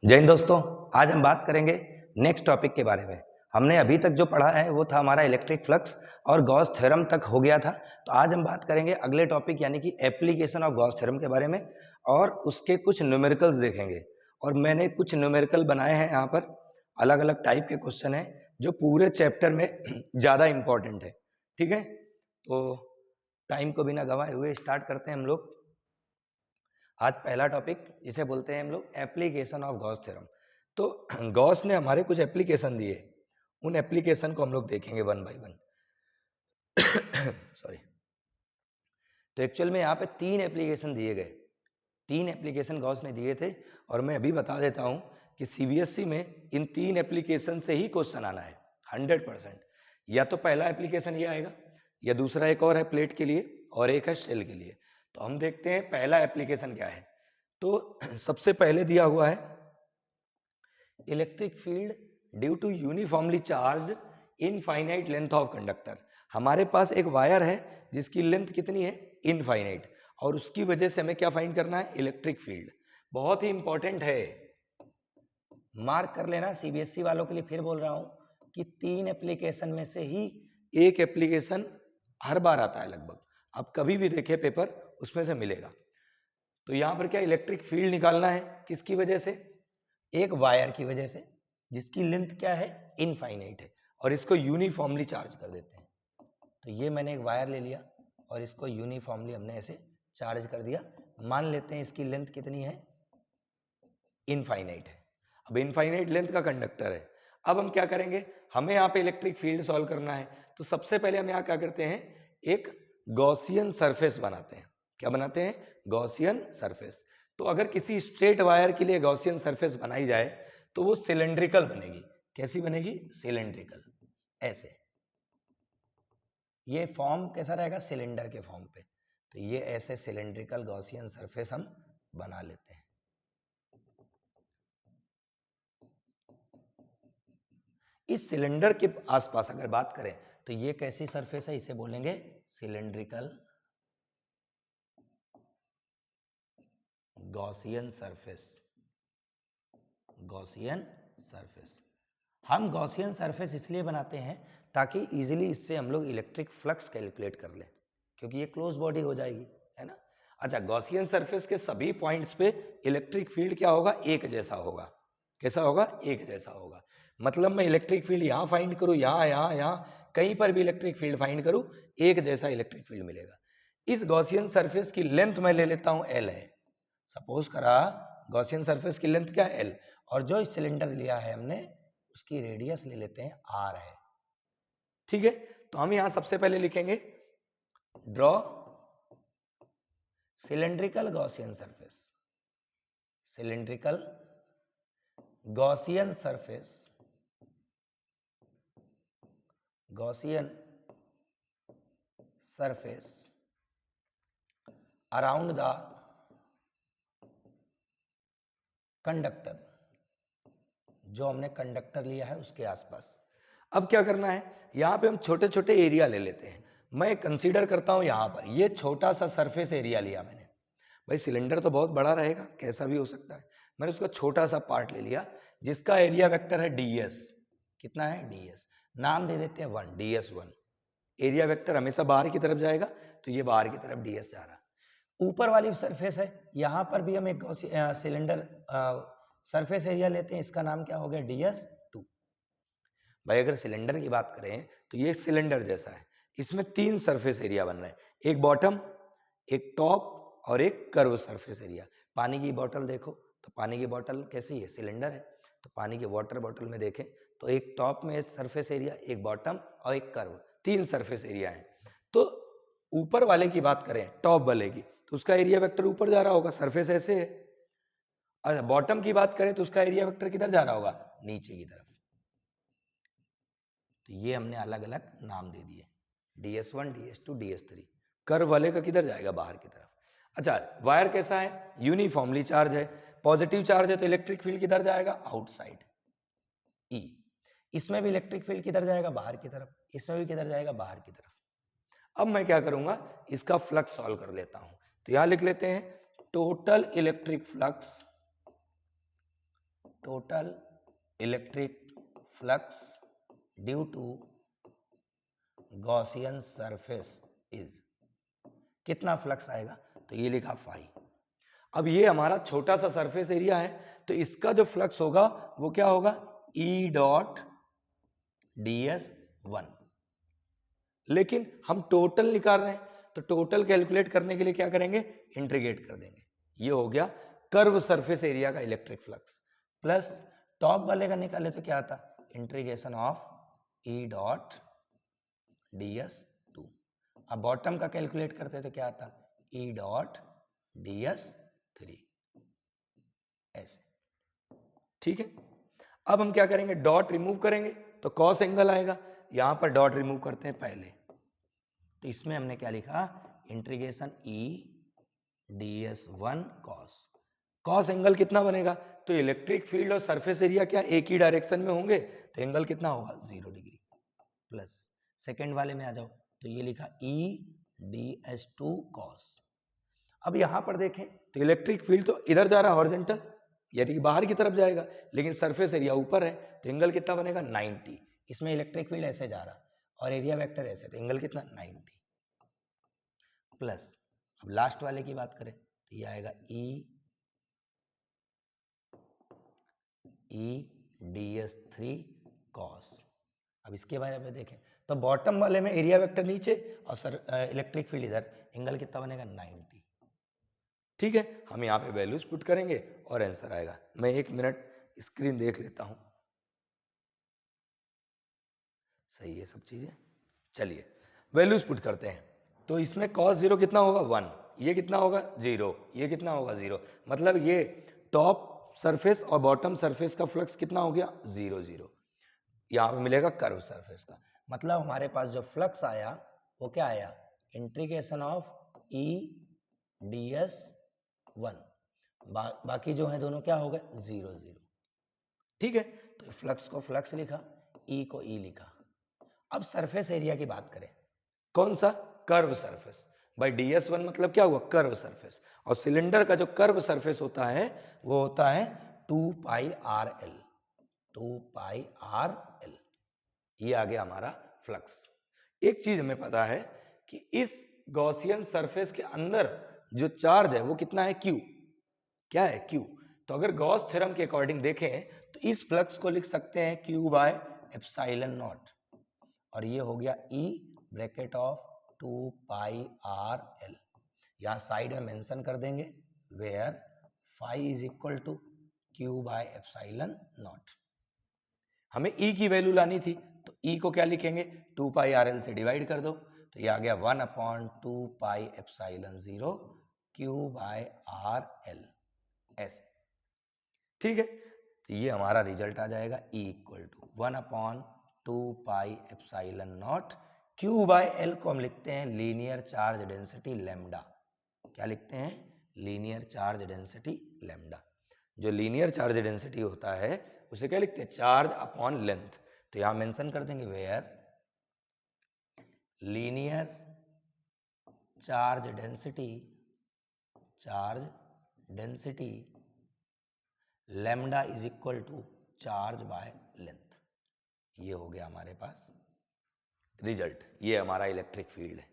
जय हिंद दोस्तों। आज हम बात करेंगे नेक्स्ट टॉपिक के बारे में। हमने अभी तक जो पढ़ा है वो था हमारा इलेक्ट्रिक फ्लक्स और गॉस थ्योरम तक हो गया था। तो आज हम बात करेंगे अगले टॉपिक यानी कि एप्लीकेशन ऑफ गॉस थ्योरम के बारे में और उसके कुछ न्यूमेरिकल्स देखेंगे। और मैंने कुछ न्यूमेरिकल बनाए हैं यहाँ पर, अलग अलग टाइप के क्वेश्चन हैं जो पूरे चैप्टर में ज़्यादा इम्पोर्टेंट है। ठीक है, तो टाइम को बिना गंवाए हुए स्टार्ट करते हैं हम लोग। आज पहला टॉपिक जिसे बोलते हैं हम लोग एप्लीकेशन ऑफ गॉस थ्योरम। तो गॉस ने हमारे कुछ एप्लीकेशन दिए, उन एप्लीकेशन को हम लोग देखेंगे वन बाय वन। सॉरी। तो एक्चुअल में यहाँ पे 3 एप्लीकेशन दिए गए, 3 एप्लीकेशन गॉस ने दिए थे। और मैं अभी बता देता हूँ कि सीबीएसई में इन 3 एप्लीकेशन से ही क्वेश्चन आना है 100%। या तो पहला एप्लीकेशन ये आएगा, या दूसरा एक और है प्लेट के लिए और एक है शेल के लिए। तो हम देखते हैं पहला एप्लीकेशन क्या है। तो सबसे पहले दिया हुआ है electric field due to uniformly charge infinite length of conductor. हमारे पास एक वायर है जिसकी लेंथ कितनी है, इनफाइनाइट, और उसकी वजह से हमें क्या फाइंड करना है, इलेक्ट्रिक फील्ड। बहुत ही इंपॉर्टेंट है, मार्क कर लेना। सीबीएसई वालों के लिए फिर बोल रहा हूं कि 3 एप्लीकेशन में से ही एक एप्लीकेशन हर बार आता है लगभग। आप कभी भी देखें पेपर, उसमें से मिलेगा। तो यहां पर क्या इलेक्ट्रिक फील्ड निकालना है, किसकी वजह से, एक वायर की वजह से जिसकी लेंथ क्या है, इनफाइनाइट है, और इसको यूनिफॉर्मली चार्ज कर देते हैं। तो ये मैंने एक वायर ले लिया और इसको यूनिफॉर्मली हमने ऐसे चार्ज कर दिया। मान लेते हैं इसकी लेंथ कितनी है, इनफाइनाइट है। अब इनफाइनाइट लेंथ का कंडक्टर है। अब हम क्या करेंगे, हमें यहाँ पे इलेक्ट्रिक फील्ड सॉल्व करना है। तो सबसे पहले हम यहाँ क्या करते हैं, एक गॉसियन सरफेस बनाते हैं। क्या बनाते हैं, गॉसियन सरफेस। तो अगर किसी स्ट्रेट वायर के लिए गॉसियन सरफेस बनाई जाए तो वो सिलेंड्रिकल बनेगी। कैसी बनेगी, सिलेंड्रिकल, ऐसे। ये फॉर्म कैसा रहेगा, सिलेंडर के फॉर्म पे। तो ये ऐसे सिलेंड्रिकल गॉसियन सरफेस हम बना लेते हैं। इस सिलेंडर के आसपास अगर बात करें तो ये कैसी सरफेस है, इसे बोलेंगे cylindrical Gaussian surface. Gaussian surface, हम गॉसियन सरफेस इसलिए बनाते हैं ताकि इजीली इससे हम लोग इलेक्ट्रिक फ्लक्स कैलकुलेट कर लें, क्योंकि ये क्लोज बॉडी हो जाएगी, है ना। अच्छा, गॉसियन सरफेस के सभी पॉइंट्स पे इलेक्ट्रिक फील्ड क्या होगा, एक जैसा होगा। कैसा होगा, एक जैसा होगा। मतलब मैं इलेक्ट्रिक फील्ड यहाँ फाइंड करूँ, यहाँ यहाँ यहाँ, कहीं पर भी इलेक्ट्रिक फील्ड फाइंड करूँ, एक जैसा इलेक्ट्रिक फील्ड मिलेगा। इस गॉसियन सरफेस की लेंथ मैं ले लेता हूँ L है। सपोज करा गॉसियन सरफेस की लेंथ क्या है, L, और जो सिलेंडर लिया है हमने उसकी रेडियस ले लेते हैं R है। ठीक है, तो हम यहां सबसे पहले लिखेंगे draw cylindrical Gaussian surface. Cylindrical Gaussian surface, Gaussian surface around the conductor, जो हमने कंडक्टर लिया है उसके आसपास। अब क्या करना है, यहां पे हम छोटे छोटे एरिया ले लेते हैं। मैं कंसीडर करता हूं यहां पर ये छोटा सा सरफेस एरिया लिया मैंने। भाई सिलेंडर तो बहुत बड़ा रहेगा, कैसा भी हो सकता है। मैंने उसका छोटा सा पार्ट ले लिया जिसका एरिया वेक्टर है ds। कितना है, ds। नाम दे देते हैं 1, ds1। एरिया वेक्टर हमेशा बाहर की तरफ जाएगा, तो ये बाहर की तरफ ds जा रहा। ऊपर वाली सरफेस है, यहां पर भी हम एक सिलेंडर सरफेस एरिया लेते हैं, इसका नाम क्या हो गया, ds2। भाई अगर सिलेंडर की बात करें तो ये सिलेंडर जैसा है, इसमें 3 सरफेस एरिया बन रहे हैं, एक बॉटम, एक टॉप और एक कर्व सरफेस एरिया। पानी की बोतल देखो तो पानी की बोतल कैसी है, सिलेंडर है। तो पानी की वाटर बोतल में देखें तो एक टॉप में सरफेस एरिया, एक बॉटम और एक कर्व, 3 सरफेस एरिया है। तो ऊपर वाले की बात करें, टॉप वाले की, तो उसका एरिया वेक्टर ऊपर जा रहा होगा, सरफेस ऐसे है। और बॉटम की बात करें तो उसका एरिया वेक्टर किधर जा रहा होगा, नीचे की तरफ। तो ये हमने अलग अलग नाम दे दिए, ds1, ds2, ds3। कर्व वाले का किधर जाएगा, बाहर की तरफ। अच्छा, वायर कैसा है, यूनिफॉर्मली चार्ज है, पॉजिटिव चार्ज है, तो इलेक्ट्रिक फील्ड किधर जाएगा, आउटसाइड, E। इसमें भी इलेक्ट्रिक फील्ड किधर जाएगा, बाहर की तरफ, इसमें भी किधर जाएगा, बाहर की तरफ। अब मैं क्या करूंगा, इसका फ्लक्स सॉल्व कर लेता हूं। तो यहां लिख लेते हैं total electric flux total electric flux due to Gaussian surface is, कितना फ्लक्स आएगा, तो ये लिखा फाई। अब ये हमारा छोटा सा सरफेस एरिया है, तो इसका जो फ्लक्स होगा वो क्या होगा, ई डॉट ds1। लेकिन हम टोटल निकाल रहे हैं, तो टोटल कैलकुलेट करने के लिए क्या करेंगे, इंटीग्रेट कर देंगे। ये हो गया कर्व सरफेस एरिया का इलेक्ट्रिक फ्लक्स, प्लस टॉप वाले का निकाले तो क्या आता, integration of E dot ds2। अब बॉटम का कैलकुलेट करते तो क्या आता, ई डॉट ds3, ऐसे। ठीक है, अब हम क्या करेंगे, डॉट रिमूव करेंगे तो कॉस एंगल आएगा। यहां पर डॉट रिमूव करते हैं पहले, तो इसमें हमने क्या लिखा, इंटीग्रेशन ई ds1 कॉस। कॉस एंगल कितना बनेगा, तो इलेक्ट्रिक फील्ड और सरफेस एरिया क्या एक ही डायरेक्शन में होंगे, तो एंगल कितना होगा 0 डिग्री। प्लस सेकेंड वाले में आ जाओ, तो ये लिखा ई ds2 कॉस। अब यहां पर देखें तो इलेक्ट्रिक फील्ड तो इधर जा रहा है हॉरिजॉन्टल, यानी कि बाहर की तरफ जाएगा, लेकिन सरफेस एरिया ऊपर है, तो एंगल कितना बनेगा 90। इसमें इलेक्ट्रिक फील्ड ऐसे जा रहा और एरिया वेक्टर ऐसे, तो एंगल कितना 90। प्लस अब लास्ट वाले की बात करें तो ये आएगा ई ds3 कॉस। अब इसके बारे में देखें तो बॉटम वाले में एरिया वेक्टर नीचे और इलेक्ट्रिक फील्ड इधर, एंगल कितना बनेगा 90। ठीक है, हम यहाँ पे वैल्यूज पुट करेंगे और आंसर आएगा। मैं 1 मिनट स्क्रीन देख लेता हूँ, सही है सब चीजें। चलिए वैल्यूज पुट करते हैं, तो इसमें cos 0 कितना होगा 1, ये कितना होगा 0, ये कितना होगा 0, मतलब ये टॉप सरफेस और बॉटम सरफेस का फ्लक्स कितना हो गया 0 0। यहाँ पे मिलेगा कर्व सरफेस का, मतलब हमारे पास जो फ्लक्स आया वो क्या आया, इंटीग्रेशन ऑफ ई ds1, बाकी जो है दोनों क्या हो गए 0 0। ठीक है, तो फ्लक्स को फ्लक्स लिखा, ई को ई लिखा। अब सरफेस एरिया की बात करें, कौन सा, कर्व सरफेस। भाई ds1 मतलब क्या हुआ, कर्व सरफेस, और सिलेंडर का जो कर्व सरफेस होता है वो होता है 2 पाई RL, 2 पाई RL। ये आ गया हमारा फ्लक्स। एक चीज हमें पता है कि इस गॉसियन सरफेस के अंदर जो चार्ज है वो कितना है, Q। क्या है, Q। तो अगर गॉस थ्योरम के अकॉर्डिंग देखें तो इस फ्लक्स को लिख सकते हैं Q बाय एप्सिलॉन नॉट, और ये हो गया E bracket of 2 pi RL। यहाँ साइड में मेंशन कर देंगे where phi is equal to Q by epsilon naught. हमें E की वैल्यू लानी थी, तो E को क्या लिखेंगे, 2 पाई RL से डिवाइड कर दो, तो ये आ गया 1/2 pi epsilon 0 Q by RL, ऐसे। ठीक है, तो ये हमारा रिजल्ट आ जाएगा E equal to 1/2 pi epsilon naught Q by L को हम लिखते हैं लीनियर चार्ज डेंसिटी लैम्डा। क्या लिखते हैं, लीनियर चार्ज डेंसिटी लैम्डा। जो लीनियर चार्ज डेंसिटी होता है उसे क्या लिखते हैं, चार्ज अपॉन लेंथ। तो यहां मेंशन कर देंगे where linear charge density lambda is equal to charge by length. ये हो गया हमारे पास रिजल्ट, ये हमारा इलेक्ट्रिक फील्ड है।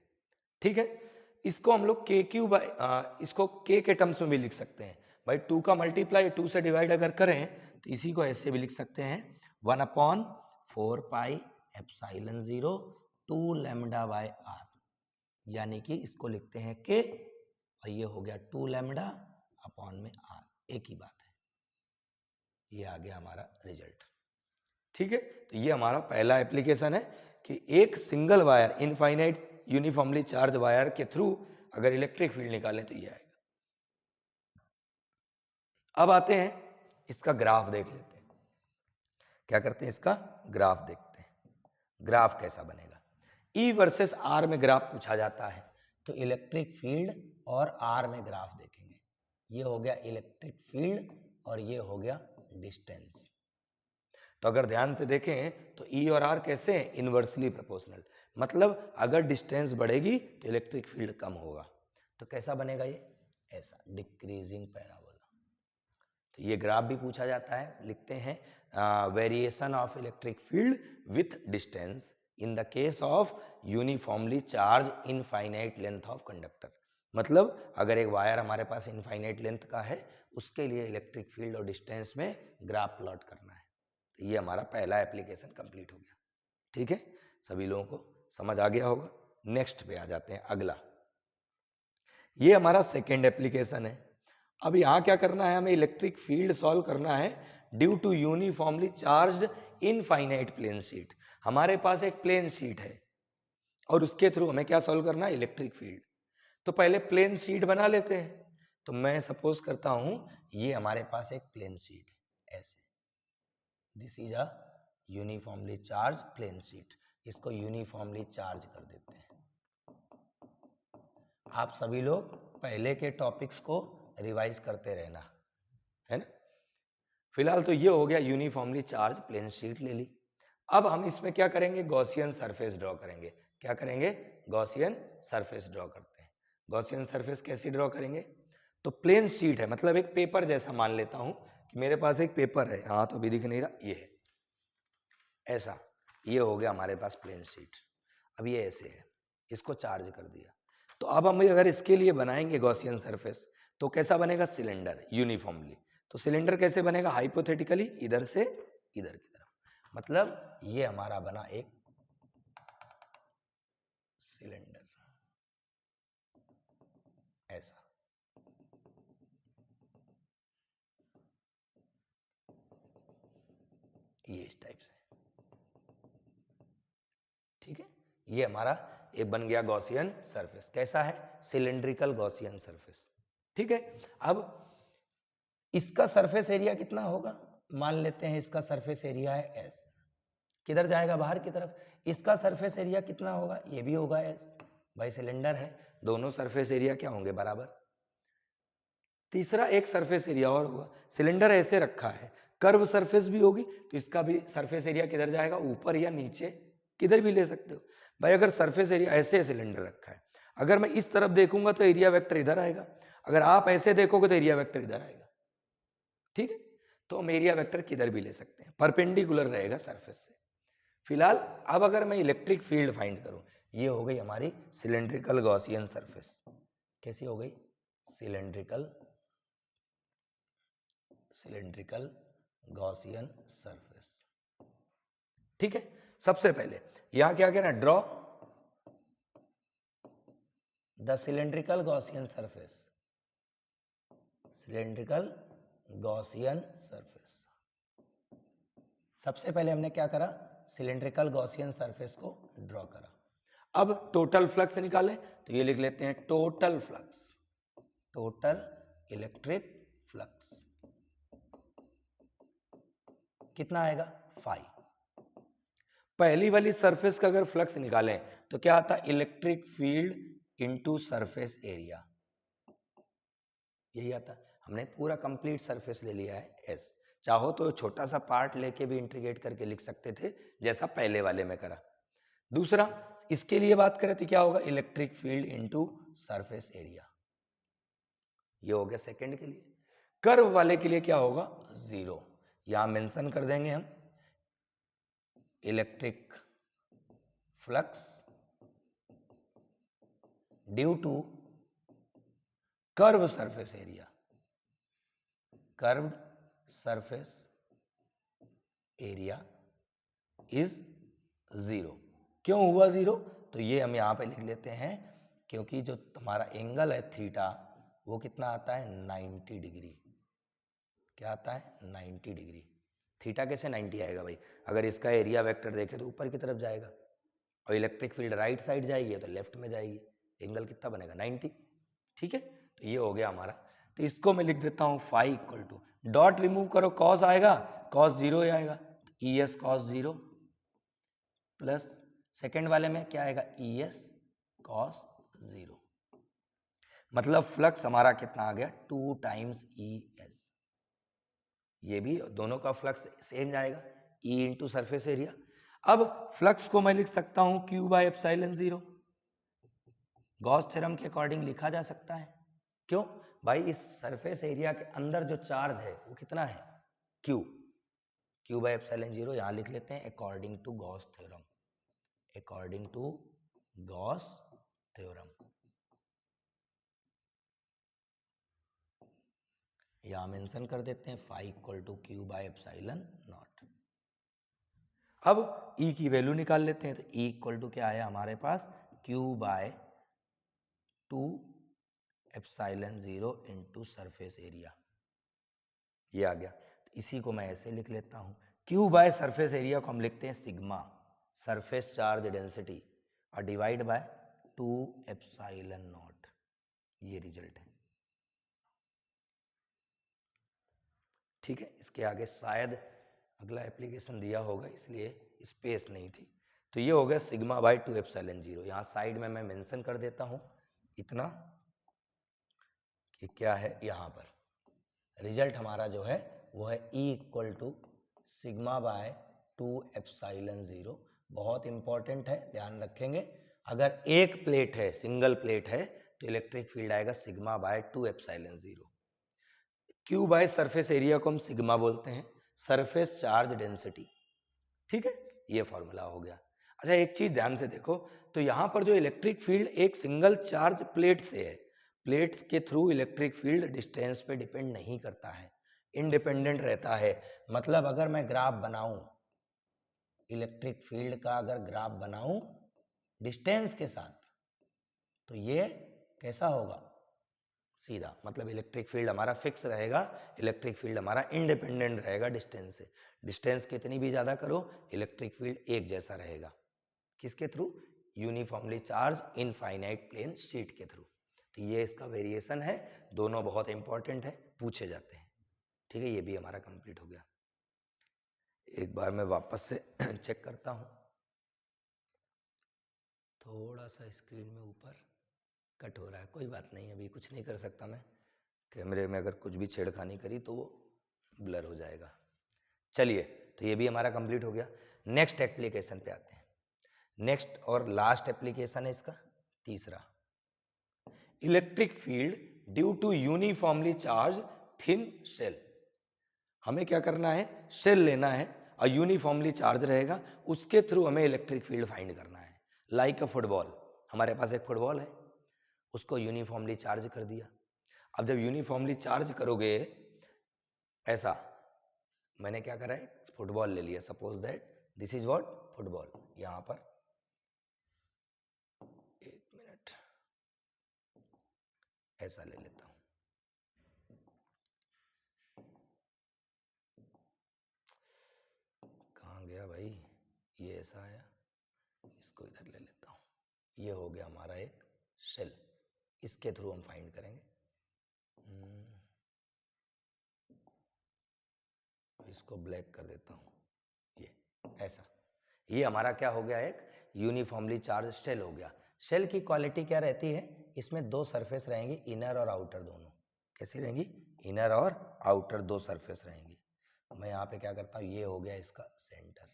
ठीक है, इसको हम लोग KQ बाय इसको K के टर्म्स में भी लिख सकते हैं। भाई 2 का मल्टीप्लाई 2 से डिवाइड अगर करें तो इसी को ऐसे भी लिख सकते हैं 1/4 pi epsilon 0 2 lambda by R, यानी कि इसको लिखते हैं K और ये हो गया 2 लैम्डा अपॉन में R, एक ही बात है। ये आ गया हमारा रिजल्ट। ठीक है, तो ये हमारा पहला एप्लीकेशन है कि एक single wire infinite uniformly charge wire के थ्रू अगर इलेक्ट्रिक फील्ड निकालें तो ये आएगा। अब आते हैं इसका ग्राफ देख लेते हैं, क्या करते हैं इसका ग्राफ देखते हैं, ग्राफ कैसा बनेगा। E वर्सेस R में ग्राफ पूछा जाता है, तो इलेक्ट्रिक फील्ड और R में ग्राफ देखेंगे। ये हो गया इलेक्ट्रिक फील्ड और ये हो गया डिस्टेंस। तो अगर ध्यान से देखें तो E और R कैसे हैं, इनवर्सली प्रोपोर्शनल, मतलब अगर डिस्टेंस बढ़ेगी तो इलेक्ट्रिक फील्ड कम होगा। तो कैसा बनेगा ये, ऐसा डिक्रीजिंग पैराबोला। तो ये ग्राफ भी पूछा जाता है, लिखते हैं variation of electric field with distance in the case of uniformly charge infinite length of conductor. मतलब अगर एक वायर हमारे पास इनफाइनाइट लेंथ का है, उसके लिए इलेक्ट्रिक फील्ड और डिस्टेंस में ग्राफ प्लॉट करना है। तो ये हमारा पहला एप्लीकेशन कंप्लीट हो गया। ठीक है, सभी लोगों को समझ आ गया होगा। नेक्स्ट पे आ जाते हैं, अगला। ये हमारा सेकेंड एप्लीकेशन है। अब यहाँ क्या करना है, हमें इलेक्ट्रिक फील्ड सॉल्व करना है due to uniformly charged infinite plane sheet. हमारे पास एक प्लेन शीट है और उसके थ्रू हमें क्या सॉल्व करना है, इलेक्ट्रिक फील्ड। तो पहले प्लेन शीट बना लेते हैं। तो मैं सपोज करता हूं ये हमारे पास एक प्लेन शीट है, ऐसे this is a uniformly charge plane sheet. इसको यूनिफॉर्मली चार्ज कर देते हैं। आप सभी लोग पहले के टॉपिक्स को रिवाइज करते रहना, है ना। फिलहाल तो ये हो गया, यूनिफॉर्मली चार्ज प्लेन शीट ले ली। अब हम इसमें क्या करेंगे, गॉसियन सरफेस ड्रॉ करेंगे। क्या करेंगे, गॉसियन सरफेस ड्रॉ करते हैं। गॉसियन सरफेस कैसे ड्रॉ करेंगे, तो प्लेन शीट है, मतलब एक पेपर जैसा मान लेता हूं कि मेरे पास एक पेपर है, हाँ तो अभी दिख नहीं रहा, ये है ऐसा, ये हो गया हमारे पास प्लेन शीट। अब ये ऐसे है, इसको चार्ज कर दिया। तो अब हम अगर इसके लिए बनाएंगे गॉसियन सरफेस, तो कैसा बनेगा, सिलेंडर यूनिफॉर्मली। तो सिलेंडर कैसे बनेगा, हाइपोथेटिकली इधर से इधर की तरफ, मतलब ये हमारा बना एक सिलेंडर ऐसा। ये इस टाइप से, ठीक है। ये हमारा एक बन गया गॉसियन सरफेस। कैसा है, सिलेंड्रिकल गॉसियन सरफेस। ठीक है, अब इसका सरफेस एरिया कितना होगा, मान लेते हैं इसका सरफेस एरिया है एस, किधर जाएगा, बाहर की तरफ। इसका सरफेस एरिया कितना होगा, ये भी होगा एस, भाई सिलेंडर है, दोनों सरफेस एरिया क्या होंगे, बराबर। तीसरा एक सरफेस एरिया और होगा, सिलेंडर ऐसे रखा है, कर्व सरफेस भी होगी, तो इसका भी सरफेस एरिया किधर जाएगा, ऊपर या नीचे, किधर भी ले सकते हो भाई। अगर सरफेस एरिया ऐसे सिलेंडर रखा है, अगर मैं इस तरफ देखूंगा तो एरिया वेक्टर इधर आएगा, अगर आप ऐसे देखोगे तो एरिया वेक्टर इधर आएगा। ठीक है, तो हम एरिया वेक्टर किधर भी ले सकते हैं, परपेंडिकुलर रहेगा सरफेस से। फिलहाल अब अगर मैं इलेक्ट्रिक फील्ड फाइंड करूं, ये हो गई हमारी सिलेंड्रिकल गॉसियन सरफेस। कैसी हो गई, सिलेंड्रिकल गॉसियन सरफेस। ठीक है, सबसे पहले यहां क्या कहना, draw the cylindrical Gaussian surface, cylindrical Gaussian surface. सबसे पहले हमने क्या करा, सिलेंड्रिकल गॉसियन सरफेस को ड्रॉ करा। अब टोटल फ्लक्स निकालें, तो ये लिख लेते हैं total flux, total electric flux कितना आएगा, 5। पहली वाली सरफेस का अगर फ्लक्स निकालें तो क्या आता, electric field into surface area, यही आता। हमने पूरा कंप्लीट सरफेस ले लिया है एस, चाहो तो छोटा सा पार्ट लेके भी इंटीग्रेट करके लिख सकते थे, जैसा पहले वाले में करा। दूसरा, इसके लिए बात करें तो क्या होगा, electric field into surface area, ये हो गया सेकंड के लिए। कर्व वाले के लिए क्या होगा, 0, यहां मेंशन कर देंगे हम, electric flux due to curve surface area, curved surface area is 0। क्यों हुआ 0, तो ये हम यहां पे लिख लेते हैं, क्योंकि जो हमारा एंगल है थीटा, वो कितना आता है, 90 डिग्री। क्या आता है, 90 डिग्री। थीटा कैसे 90 आएगा भाई, अगर इसका एरिया वेक्टर देखें तो ऊपर की तरफ जाएगा, और इलेक्ट्रिक फील्ड राइट साइड जाएगी तो लेफ्ट में जाएगी, एंगल कितना बनेगा, 90। ठीक है, तो ये हो गया हमारा। तो इसको मैं लिख देता हूं phi equal to, dot remove करो, कॉस आएगा, कॉस 0 ही आएगा, E S cos 0 plus second वाले में क्या आएगा, ई एस कॉस 0। मतलब फ्लक्स हमारा कितना आ गया, 2 टाइम्स ई एस। ये भी दोनों का फ्लक्स सेम जाएगा, ई इंटू सरफेस एरिया। अब फ्लक्स को मैं लिख सकता हूं Q by epsilon 0, Gauss theorem के अकॉर्डिंग लिखा जा सकता है। क्यों, भाई इस सरफेस एरिया के अंदर जो चार्ज है वो कितना है, Q, Q बाय एप्सिलॉन 0 यहाँ लिख लेते हैं according to Gauss theorem, according to Gauss theorem. यहाँ मेंशन कर देते हैं phi equal to Q by epsilon naught. अब E की वैल्यू निकाल लेते हैं, तो E इक्वल टू क्या आया हमारे पास, Q by 2 epsilon 0 into surface area, ये आ गया। तो इसी को मैं ऐसे लिख लेता हूँ, Q बाय सरफेस एरिया को हम लिखते हैं सिग्मा सरफेस चार्ज डेंसिटी और डिवाइड बाय 2 एप्सिलॉन नॉट, ये रिजल्ट है। ठीक है, इसके आगे शायद अगला एप्लीकेशन दिया होगा इसलिए स्पेस नहीं थी। तो ये हो गया सिग्मा बाय 2 एप्सिलॉन 0। यहाँ साइड में मैं मेंशन कर देता हूँ इतना कि क्या है, यहाँ पर रिजल्ट हमारा जो है वो है E equal to sigma by 2 epsilon 0। बहुत इंपॉर्टेंट है, ध्यान रखेंगे। अगर एक प्लेट है, सिंगल प्लेट है, तो इलेक्ट्रिक फील्ड आएगा sigma by 2 epsilon 0। Q by surface area को हम सिग्मा बोलते हैं, सरफेस चार्ज डेंसिटी। ठीक है, ये फॉर्मूला हो गया। अच्छा एक चीज ध्यान से देखो, तो यहाँ पर जो इलेक्ट्रिक फील्ड एक सिंगल चार्ज प्लेट से है, प्लेट के थ्रू इलेक्ट्रिक फील्ड डिस्टेंस पे डिपेंड नहीं करता है, इंडिपेंडेंट रहता है। मतलब अगर मैं ग्राफ बनाऊं, इलेक्ट्रिक फील्ड का अगर ग्राफ बनाऊं डिस्टेंस के साथ, तो ये कैसा होगा, सीधा। मतलब इलेक्ट्रिक फील्ड हमारा फिक्स रहेगा, इलेक्ट्रिक फील्ड हमारा इंडिपेंडेंट रहेगा डिस्टेंस से। डिस्टेंस कितनी भी ज़्यादा करो, इलेक्ट्रिक फील्ड एक जैसा रहेगा। किसके through, uniformly charge infinite plane sheet के थ्रू। तो ये इसका वेरिएशन है, दोनों बहुत इंपॉर्टेंट है, पूछे जाते हैं। ठीक है, ये भी हमारा कंप्लीट हो गया। एक बार मैं वापस से चेक करता हूँ, थोड़ा सा स्क्रीन में ऊपर कट हो रहा है, कोई बात नहीं, अभी कुछ नहीं कर सकता मैं। कैमरे में अगर कुछ भी छेड़खानी करी तो वो ब्लर हो जाएगा। चलिए, तो ये भी हमारा कंप्लीट हो गया। नेक्स्ट एप्लीकेशन पे आते हैं। नेक्स्ट और लास्ट एप्लीकेशन है इसका, तीसरा, electric field due to uniformly charge thin shell. हमें क्या करना है, शेल लेना है और यूनिफॉर्मली चार्ज रहेगा, उसके थ्रू हमें इलेक्ट्रिक फील्ड फाइंड करना है। लाइक अ फुटबॉल, हमारे पास एक फुटबॉल है, उसको यूनिफॉर्मली चार्ज कर दिया। अब जब यूनिफॉर्मली चार्ज करोगे, ऐसा मैंने क्या करा है, फुटबॉल ले लिया, suppose that this is what football. यहां पर एक मिनट ऐसा ले लेता हूं, कहाँ गया भाई, ये ऐसा आया, इसको इधर ले लेता हूं। ये हो गया हमारा एक शेल, इसके थ्रू हम फाइंड करेंगे। इसको ब्लैक कर देता हूं, ये ऐसा, ये हमारा क्या हो गया, एक यूनिफॉर्मली चार्ज शेल हो गया। शेल की क्वालिटी क्या रहती है, इसमें दो सरफेस रहेंगी, इनर और आउटर दोनों। कैसी रहेंगी, इनर और आउटर दो सरफेस रहेंगी। मैं यहाँ पे क्या करता हूँ, ये हो गया इसका सेंटर,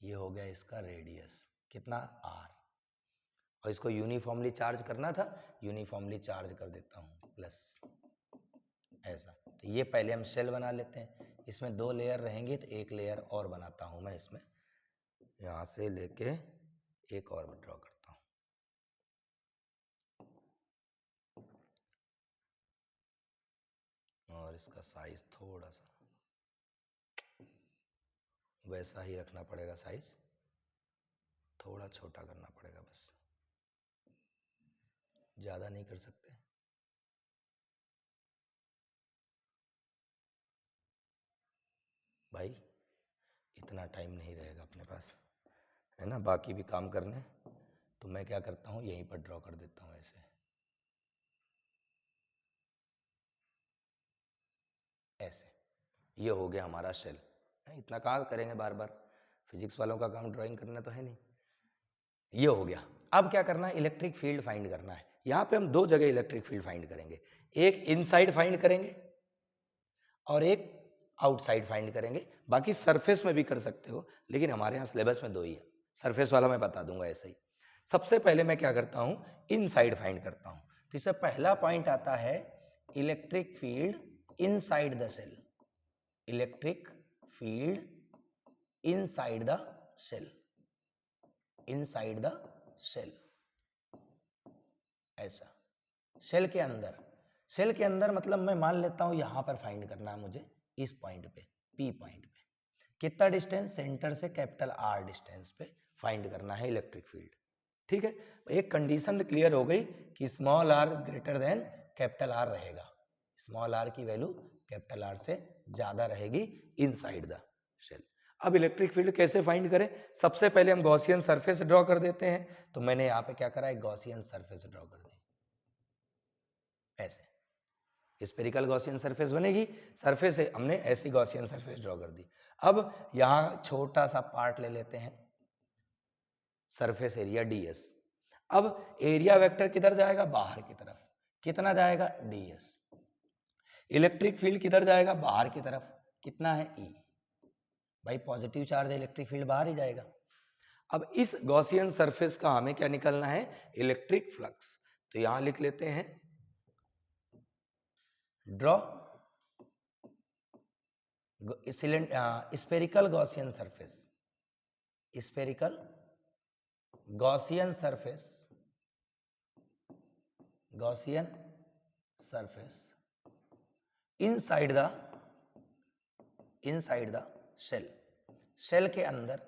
ये हो गया इसका रेडियस, कितना r, और इसको यूनिफॉर्मली चार्ज करना था, यूनिफॉर्मली चार्ज कर देता हूँ प्लस, ऐसा। तो ये पहले हम शेल बना लेते हैं, इसमें दो लेयर रहेंगे, तो एक लेयर और बनाता हूँ मैं इसमें, यहाँ से लेके एक और ड्रॉ करता हूँ। और इसका साइज थोड़ा सा वैसा ही रखना पड़ेगा, साइज थोड़ा छोटा करना पड़ेगा, बस ज़्यादा नहीं कर सकते। भाई इतना टाइम नहीं रहेगा अपने पास, है ना, बाकी भी काम करने। तो मैं क्या करता हूँ, यहीं पर ड्रॉ कर देता हूँ ऐसे, ऐसे। ये हो गया हमारा शेल। इतना कहाँ करेंगे बार बार, फिजिक्स वालों का काम ड्राइंग करना तो है नहीं। ये हो गया। अब क्या करना है, इलेक्ट्रिक फील्ड फाइंड करना है। यहाँ पे हम दो जगह इलेक्ट्रिक फील्ड फाइंड करेंगे, एक इनसाइड फाइंड करेंगे और एक आउटसाइड फाइंड करेंगे। बाकी सरफेस में भी कर सकते हो, लेकिन हमारे यहाँ सिलेबस में दो ही है, सरफेस वाला मैं बता दूंगा ऐसे ही। सबसे पहले मैं क्या करता हूँ, इनसाइड फाइंड करता हूँ। तो इससे पहला पॉइंट आता है electric field inside the shell, electric field inside the shell, inside the shell, ऐसा सेल के अंदर, सेल के अंदर मतलब मैं मान लेता हूं यहां पर फाइंड करना है मुझे, इस पॉइंट पे, पी पॉइंट पे कितना डिस्टेंस, सेंटर से कैपिटल आर डिस्टेंस पे फाइंड करना है इलेक्ट्रिक फील्ड। ठीक है, एक कंडीशन क्लियर हो गई कि small r greater than capital R रहेगा, स्मॉल आर की वैल्यू कैपिटल आर से ज्यादा रहेगी इनसाइड द सेल। अब इलेक्ट्रिक फील्ड कैसे फाइंड करें, सबसे पहले हम गॉसियन सरफेस ड्रॉ कर देते हैं। तो मैंने यहाँ पे क्या करा है, गॉसियन सरफेस ड्रॉ कर दी, ऐसे स्फेरिकल गॉसियन सरफेस बनेगी, सरफेस से हमने ऐसी गॉसियन सरफेस ड्रॉ कर दी। अब यहाँ छोटा सा पार्ट ले लेते हैं, सरफेस एरिया ds। अब एरिया वेक्टर किधर जाएगा, बाहर की तरफ, कितना जाएगा ds। इलेक्ट्रिक फील्ड किधर जाएगा, बाहर की तरफ, कितना है E। भाई पॉजिटिव चार्ज है, इलेक्ट्रिक फील्ड बाहर ही जाएगा। अब इस गॉसियन सरफेस का हमें क्या निकलना है, इलेक्ट्रिक फ्लक्स। तो यहां लिख लेते हैं draw spherical Gaussian surface, spherical Gaussian surface, Gaussian surface inside the shell, shell के अंदर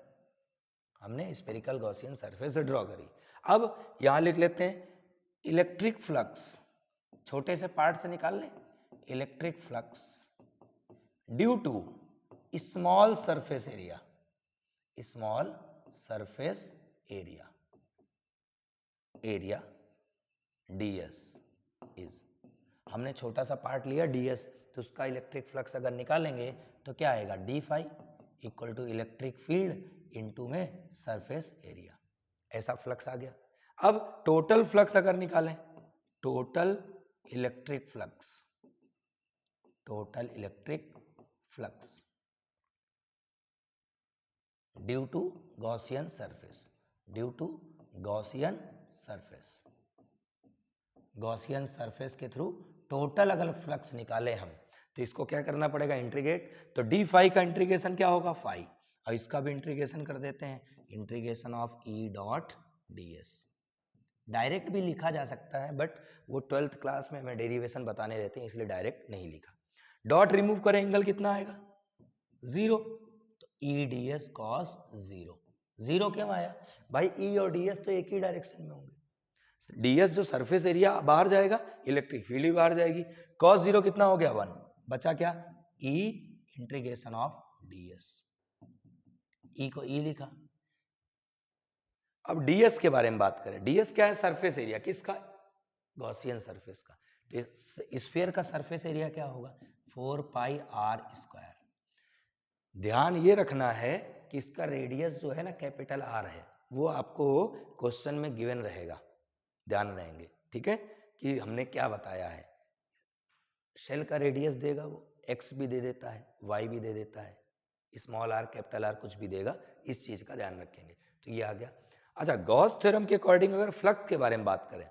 हमने स्फेरिकल गॉसियन सरफेस ड्रॉ करी। अब यहां लिख लेते हैं इलेक्ट्रिक फ्लक्स, छोटे से पार्ट से निकाल लें, electric flux due to small surface area, small surface area, area ds इज, हमने छोटा सा पार्ट लिया ds, तो उसका इलेक्ट्रिक फ्लक्स अगर निकालेंगे तो क्या आएगा, d phi equal to electric field into में सरफेस एरिया, ऐसा फ्लक्स आ गया। अब टोटल फ्लक्स अगर निकालें, total electric flux, total electric flux due to Gaussian surface, due to Gaussian surface, Gaussian surface के थ्रू टोटल अगर फ्लक्स निकाले हम, तो इसको क्या करना पड़ेगा, इंटीग्रेट। तो डी फाई का इंटीग्रेशन क्या होगा, फाई, और इसका भी इंटीग्रेशन कर देते हैं, integration of E dot D S. Direct भी लिखा जा सकता है, बट वो 12th क्लास में हमें डेरिवेशन बताने रहते हैं, इसलिए डायरेक्ट नहीं लिखा। डॉट रिमूव करें, एंगल कितना आएगा, 0, तो ई डी एस कॉस 0, 0 क्यों आया भाई, ई और डी एस तो एक ही डायरेक्शन में होंगे, ds जो सरफेस एरिया बाहर जाएगा, इलेक्ट्रिक फील्ड भी बाहर जाएगी, cos 0 कितना हो गया, 1, बचा क्या, E integration of ds, E को E लिखा। अब ds के बारे में बात करें, ds क्या है, सरफेस एरिया, किसका, गॉसियन सरफेस का। तो स्फीयर का सरफेस एरिया क्या होगा, 4 पाई आर स्क्वायर। ध्यान ये रखना है कि इसका रेडियस जो है ना कैपिटल R है, वो आपको क्वेश्चन में गिवन रहेगा, ध्यान रहेंगे, ठीक है, कि हमने क्या बताया है। शेल का रेडियस देगा वो, x भी दे देता है, y भी दे देता है, स्मॉल r कैपिटल R कुछ भी देगा, इस चीज का ध्यान रखेंगे। तो ये आ गया। अच्छा, गॉस थ्योरम के अकॉर्डिंग अगर फ्लक्स के बारे में बात करें,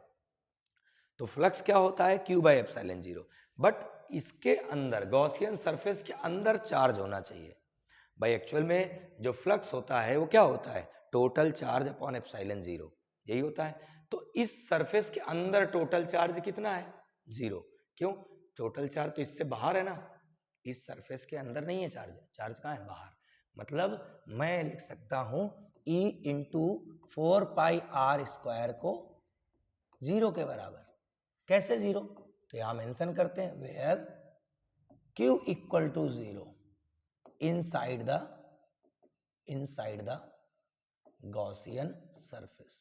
तो फ्लक्स क्या होता है, q बाई एप्सिलॉन 0, बट इसके अंदर गॉसियन सरफेस के अंदर चार्ज होना चाहिए। भाई एक्चुअल में जो फ्लक्स होता है वो क्या होता है, टोटल चार्ज अपॉन एप्सिलॉन 0, यही होता है। तो इस सरफेस के अंदर टोटल चार्ज कितना है, 0, क्यों, टोटल चार्ज तो इससे बाहर है ना, इस सरफेस के अंदर नहीं है चार्ज, चार्ज कहाँ है, बाहर। मतलब मैं लिख सकता हूं E into 4 pi are square को 0 के बराबर, कैसे 0, तो यहां मेंशन करते हैं, where Q equal to 0 inside the Gaussian surface,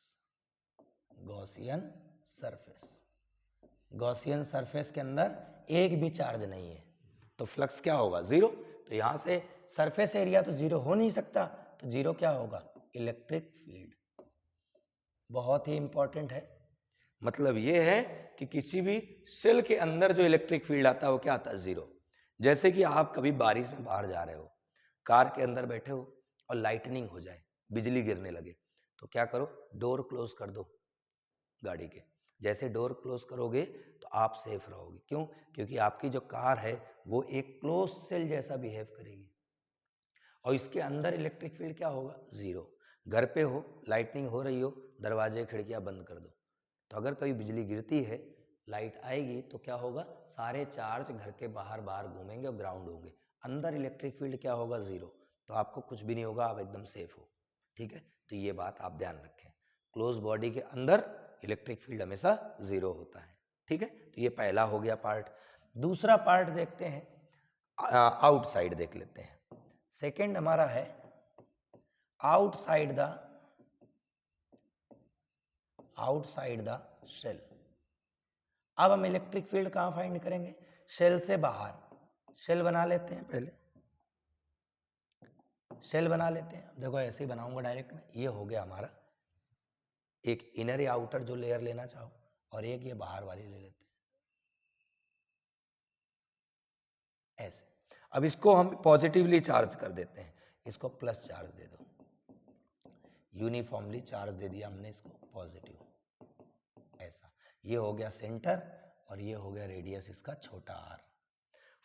Gaussian surface, Gaussian surface के अंदर एक भी चार्ज नहीं है, तो फ्लक्स क्या होगा, 0। तो यहां से सरफेस एरिया तो 0 हो नहीं सकता, तो 0 क्या होगा, इलेक्ट्रिक फील्ड। बहुत ही इंपॉर्टेंट है, मतलब ये है कि किसी भी सेल के अंदर जो इलेक्ट्रिक फील्ड आता है वो क्या आता है, 0। जैसे कि आप कभी बारिश में बाहर जा रहे हो, कार के अंदर बैठे हो और लाइटनिंग हो जाए, बिजली गिरने लगे, तो क्या करो, डोर क्लोज कर दो गाड़ी के। जैसे डोर क्लोज करोगे तो तो आप सेफ रहोगे। क्यों? क्योंकि आपकी जो कार है वो एक क्लोज सेल जैसा बिहेव करेगी और इसके अंदर इलेक्ट्रिक फील्ड क्या होगा? जीरो। घर पे हो, लाइटनिंग हो रही हो, दरवाजे खिड़कियां बंद कर दो, तो अगर कभी बिजली गिरती है, लाइट आएगी, तो क्या होगा? सारे चार्ज घर के बाहर बाहर घूमेंगे और ग्राउंड होंगे। अंदर इलेक्ट्रिक फील्ड क्या होगा? जीरो। तो आपको कुछ भी नहीं होगा, आप एकदम सेफ हो। ठीक है, तो ये बात आप ध्यान रखें, क्लोज बॉडी के अंदर इलेक्ट्रिक फील्ड हमेशा जीरो होता है। ठीक है, तो ये पहला हो गया पार्ट। दूसरा पार्ट देखते हैं, आउटसाइड देख लेते हैं। सेकेंड हमारा है आउटसाइड द शेल। अब हम इलेक्ट्रिक फील्ड कहां फाइंड करेंगे? शेल से बाहर। शेल बना लेते हैं, पहले शेल बना लेते हैं। देखो ऐसे ही बनाऊंगा डायरेक्ट में। ये हो गया हमारा एक इनर या आउटर जो लेयर लेना चाहो, और एक ये बाहर वाली ले लेते हैं ऐसे। अब इसको हम पॉजिटिवली चार्ज कर देते हैं, इसको प्लस चार्ज दे दो, यूनिफॉर्मली चार्ज दे दिया हमने इसको पॉजिटिव, ऐसा। ये हो गया सेंटर और ये हो गया रेडियस इसका छोटा आर।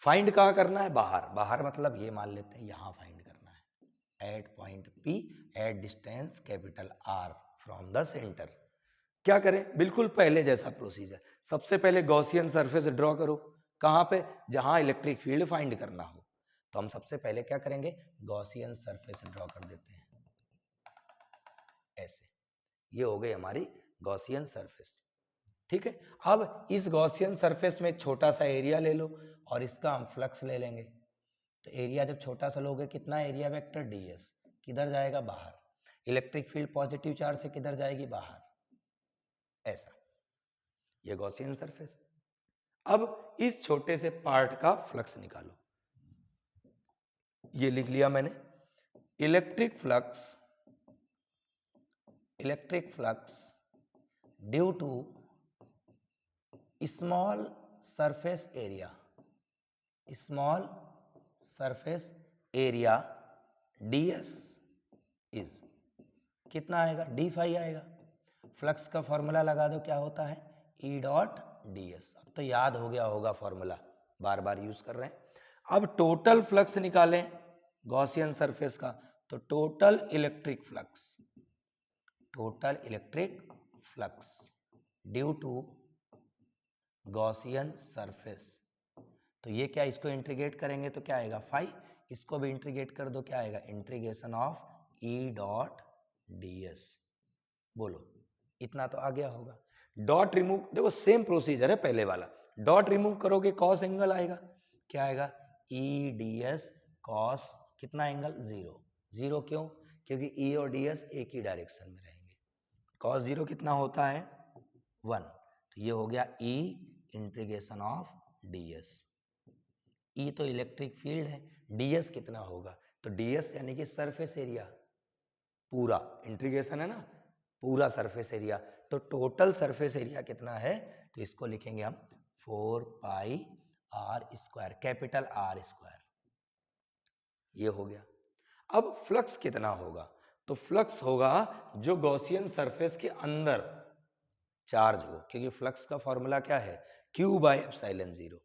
फाइंड कहाँ करना है? बाहर। बाहर मतलब ये मान लेते हैं यहाँ फाइंड करना है, at point P at distance capital R from the center. क्या करें? बिल्कुल पहले जैसा प्रोसीजर। सबसे पहले गॉसियन सरफेस ड्रॉ करो। कहाँ पे? जहां इलेक्ट्रिक फील्ड फाइंड करना हो। तो हम सबसे पहले क्या करेंगे? गॉसियन सरफेस ड्रॉ कर देते हैं ऐसे। ये हो गई हमारी गॉसियन सरफेस। ठीक है, अब इस गॉसियन सरफेस में छोटा सा एरिया ले लो और इसका हम फ्लक्स ले लेंगे। तो एरिया जब छोटा सा लोगे, कितना एरिया वेक्टर? ds। किधर जाएगा? बाहर। इलेक्ट्रिक फील्ड पॉजिटिव चार्ज से किधर जाएगी? बाहर, ऐसा। ये गॉसियन सरफेस। अब इस छोटे से पार्ट का फ्लक्स निकालो। ये लिख लिया मैंने, electric flux due to small surface area ds इज, कितना आएगा? d फाई आएगा। फ्लक्स का फॉर्मूला लगा दो, क्या होता है? E dot ds। अब तो याद हो गया होगा फॉर्मूला, बार बार यूज कर रहे हैं। अब टोटल फ्लक्स निकालें गॉसियन सरफेस का, तो total electric flux due to Gaussian surface. तो ये क्या, इसको इंटीग्रेट करेंगे तो क्या आएगा? फाई। इसको भी इंटीग्रेट कर दो, क्या आएगा? Integration of E dot ds। बोलो, इतना तो आ गया होगा। डॉट रिमूव, देखो सेम प्रोसीजर है पहले वाला। डॉट रिमूव करोगे कॉस एंगल आएगा, क्या आएगा? E ds कॉस, कितना एंगल? जीरो। जीरो क्यों? क्योंकि E और ds एक ही डायरेक्शन में रहेंगे। कॉस जीरो कितना होता है? 1। तो ये हो गया E integration of ds। E तो इलेक्ट्रिक फील्ड है, ds कितना होगा? तो ds यानी कि सरफेस एरिया, पूरा इंटीग्रेशन है ना, पूरा सरफेस एरिया। तो टोटल सरफेस एरिया कितना है? तो इसको लिखेंगे हम 4 pi are square, capital R square. ये हो गया। अब फ्लक्स कितना होगा? तो फ्लक्स होगा जो गॉसियन सरफेस के अंदर चार्ज हो, क्योंकि फ्लक्स का फॉर्मूला क्या है? Q by epsilon zero.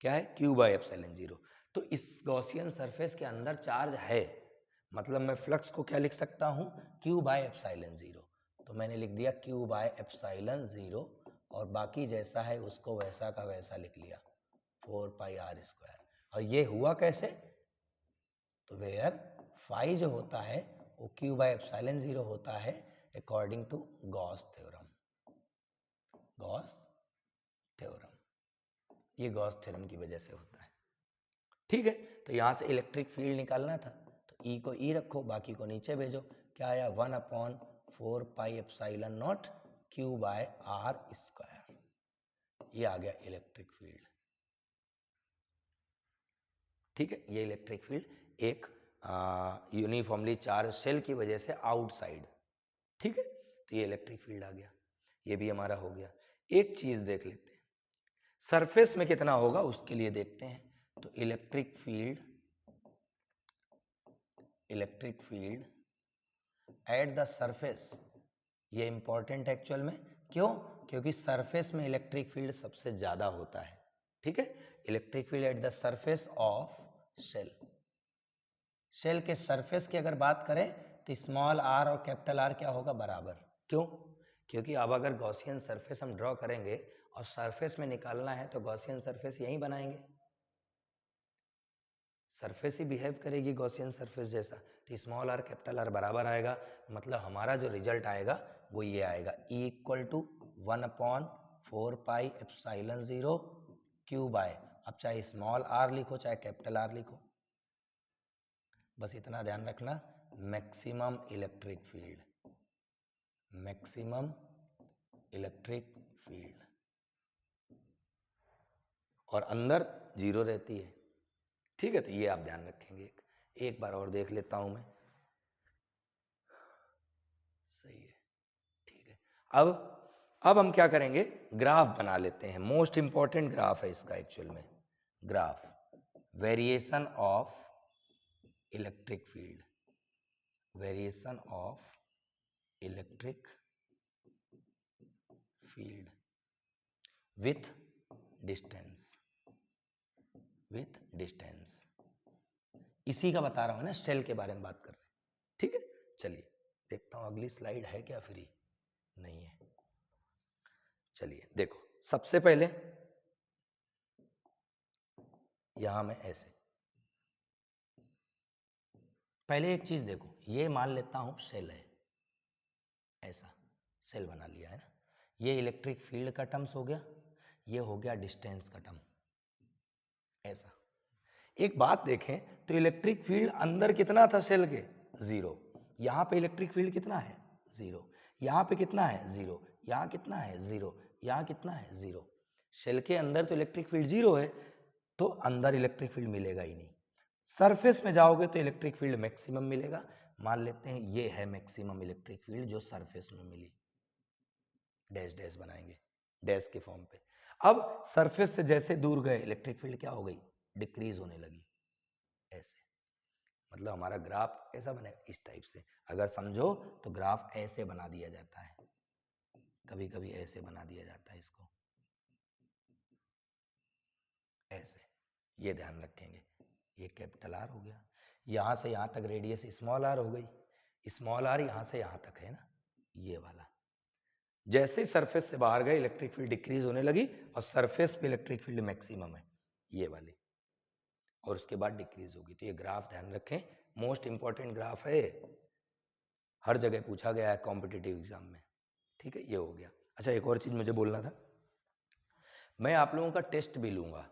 क्या है? Q by epsilon zero. तो इस गॉसियन सरफेस के अंदर चार्ज है, मतलब मैं फ्लक्स को क्या लिख सकता हूं? Q by epsilon zero. तो मैंने लिख दिया Q बाय एप्सिलॉन जीरो, और बाकी जैसा है उसको वैसा का वैसा लिख लिया, 4 पाई आर स्क्वायर। और ये हुआ कैसे? तो वेयर फाई जो होता है वो Q बाय एप्सिलॉन जीरो होता है अकॉर्डिंग टू गॉस थ्योरम। ये गॉस थ्योरम की वजह से होता है। ठीक है, तो यहां से इलेक्ट्रिक फील्ड निकालना था, तो E को E रखो, बाकी को नीचे भेजो। क्या आया? 1/4 pi epsilon naught Q by R square. ये आ गया इलेक्ट्रिक फील्ड। ठीक है, ये इलेक्ट्रिक फील्ड एक यूनिफॉर्मली चार्ज शेल की वजह से आउटसाइड। ठीक है, तो ये इलेक्ट्रिक फील्ड आ गया, ये भी हमारा हो गया। एक चीज देख लेते हैं, सरफेस में कितना होगा उसके लिए देखते हैं। तो electric field at the surface, ये इंपॉर्टेंट एक्चुअल में। क्यों? क्योंकि सरफेस में इलेक्ट्रिक फील्ड सबसे ज्यादा होता है, ठीक है। Electric field at the surface of shell, shell के सरफेस की अगर बात करें तो स्मॉल आर और कैपिटल आर क्या होगा, बराबर। क्यों? क्योंकि अब अगर गॉसियन सरफेस हम ड्रॉ करेंगे और सरफेस में निकालना है तो गॉसियन सरफेस यहीं बनाएंगे, सरफेस ही बिहेव करेगी गॉसियन सरफेस जैसा, तो स्मॉल आर कैपिटल आर बराबर आएगा। मतलब हमारा जो रिजल्ट आएगा वो ये आएगा, E equal to 1/4πε0 q by, अब चाहे स्मॉल आर लिखो चाहे कैपिटल आर लिखो, बस इतना ध्यान रखना, maximum electric field, maximum electric field, और अंदर जीरो रहती है, ठीक है। तो ये आप ध्यान रखेंगे। एक बार और देख लेता हूं मैं, सही है, ठीक है। अब हम क्या करेंगे, ग्राफ बना लेते हैं। मोस्ट इंपॉर्टेंट ग्राफ है इसका एक्चुअल में, graph variation of electric field, variation of electric field with distance, with distance, इसी का बता रहा हूं ना, शेल के बारे में बात कर रहे हैं, ठीक है। चलिए देखता हूं अगली स्लाइड है क्या, फ्री नहीं है। चलिए देखो, सबसे पहले यहां मैं ऐसे, पहले एक चीज देखो, ये मान लेता हूं शेल है, ऐसा शेल बना लिया है ना, ये इलेक्ट्रिक फील्ड का टर्म्स हो गया, ये हो गया डिस्टेंस का टर्म, ऐसा। एक बात देखें तो इलेक्ट्रिक फील्ड अंदर कितना था शेल के, 0। यहां पे इलेक्ट्रिक फील्ड कितना है, 0। यहां पे कितना है, 0। यहां कितना है, 0। यहां कितना है, 0। शेल के अंदर तो इलेक्ट्रिक फील्ड 0 है, तो अंदर इलेक्ट्रिक फील्ड मिलेगा ही नहीं। सरफेस में जाओगे तो इलेक्ट्रिक फील्ड मैक्सिमम मिलेगा। मान लेते हैं ये है मैक्सिमम इलेक्ट्रिक फील्ड जो सरफेस में मिली, डैश डैश बनाएंगे डैश के फॉर्म पे। अब सरफेस से जैसे दूर गए इलेक्ट्रिक फील्ड क्या हो गई, डिक्रीज होने लगी, ऐसे। मतलब हमारा ग्राफ ऐसा बने, इस टाइप से अगर समझो तो ग्राफ ऐसे बना दिया जाता है, कभी कभी ऐसे बना दिया जाता है इसको, ऐसे, ये ध्यान रखेंगे। ये कैपिटल आर हो गया, यहां से यहां तक रेडियस स्मॉल आर हो गई, स्मॉल आर यहां से यहां तक है ना, ये वाला। जैसे ही सरफेस से बाहर गए इलेक्ट्रिक फील्ड डिक्रीज होने लगी, और सरफेस पे इलेक्ट्रिक फील्ड मैक्सिमम है, ये वाली, और उसके बाद डिक्रीज होगी। तो ये ग्राफ ध्यान रखें, मोस्ट इंपॉर्टेंट ग्राफ है, हर जगह पूछा गया है कॉम्पिटिटिव एग्जाम में, ठीक है। ये हो गया। अच्छा, एक और चीज मुझे बोलना था, मैं आप लोगों का टेस्ट भी लूंगा,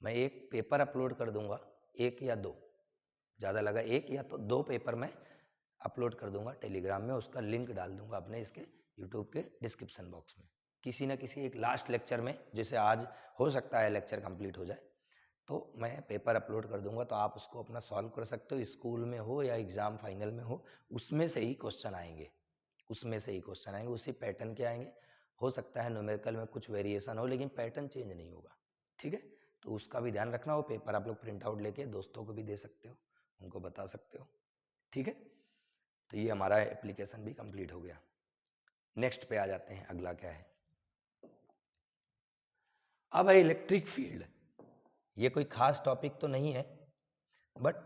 मैं एक पेपर अपलोड कर दूंगा, एक या दो, ज़्यादा लगा एक या तो दो पेपर में अपलोड कर दूंगा टेलीग्राम में, उसका लिंक डाल दूंगा अपने इसके यूट्यूब के डिस्क्रिप्शन बॉक्स में, किसी न किसी एक लास्ट लेक्चर में, जैसे आज हो सकता है लेक्चर कंप्लीट हो जाए तो मैं पेपर अपलोड कर दूंगा, तो आप उसको अपना सॉल्व कर सकते हो, स्कूल में हो या एग्जाम फाइनल में हो, उसमें से ही क्वेश्चन आएंगे, उसमें से ही क्वेश्चन आएंगे, उसी पैटर्न के आएंगे। हो सकता है न्यूमेरिकल में कुछ वेरिएशन हो लेकिन पैटर्न चेंज नहीं होगा, ठीक है। तो उसका भी ध्यान रखना, वो पेपर आप लोग प्रिंट आउट लेके दोस्तों को भी दे सकते हो, उनको बता सकते हो, ठीक है। तो ये हमारा एप्लीकेशन भी कंप्लीट हो गया। नेक्स्ट पे आ जाते हैं, अगला क्या है, अब है इलेक्ट्रिक फील्ड। ये कोई खास टॉपिक तो नहीं है, बट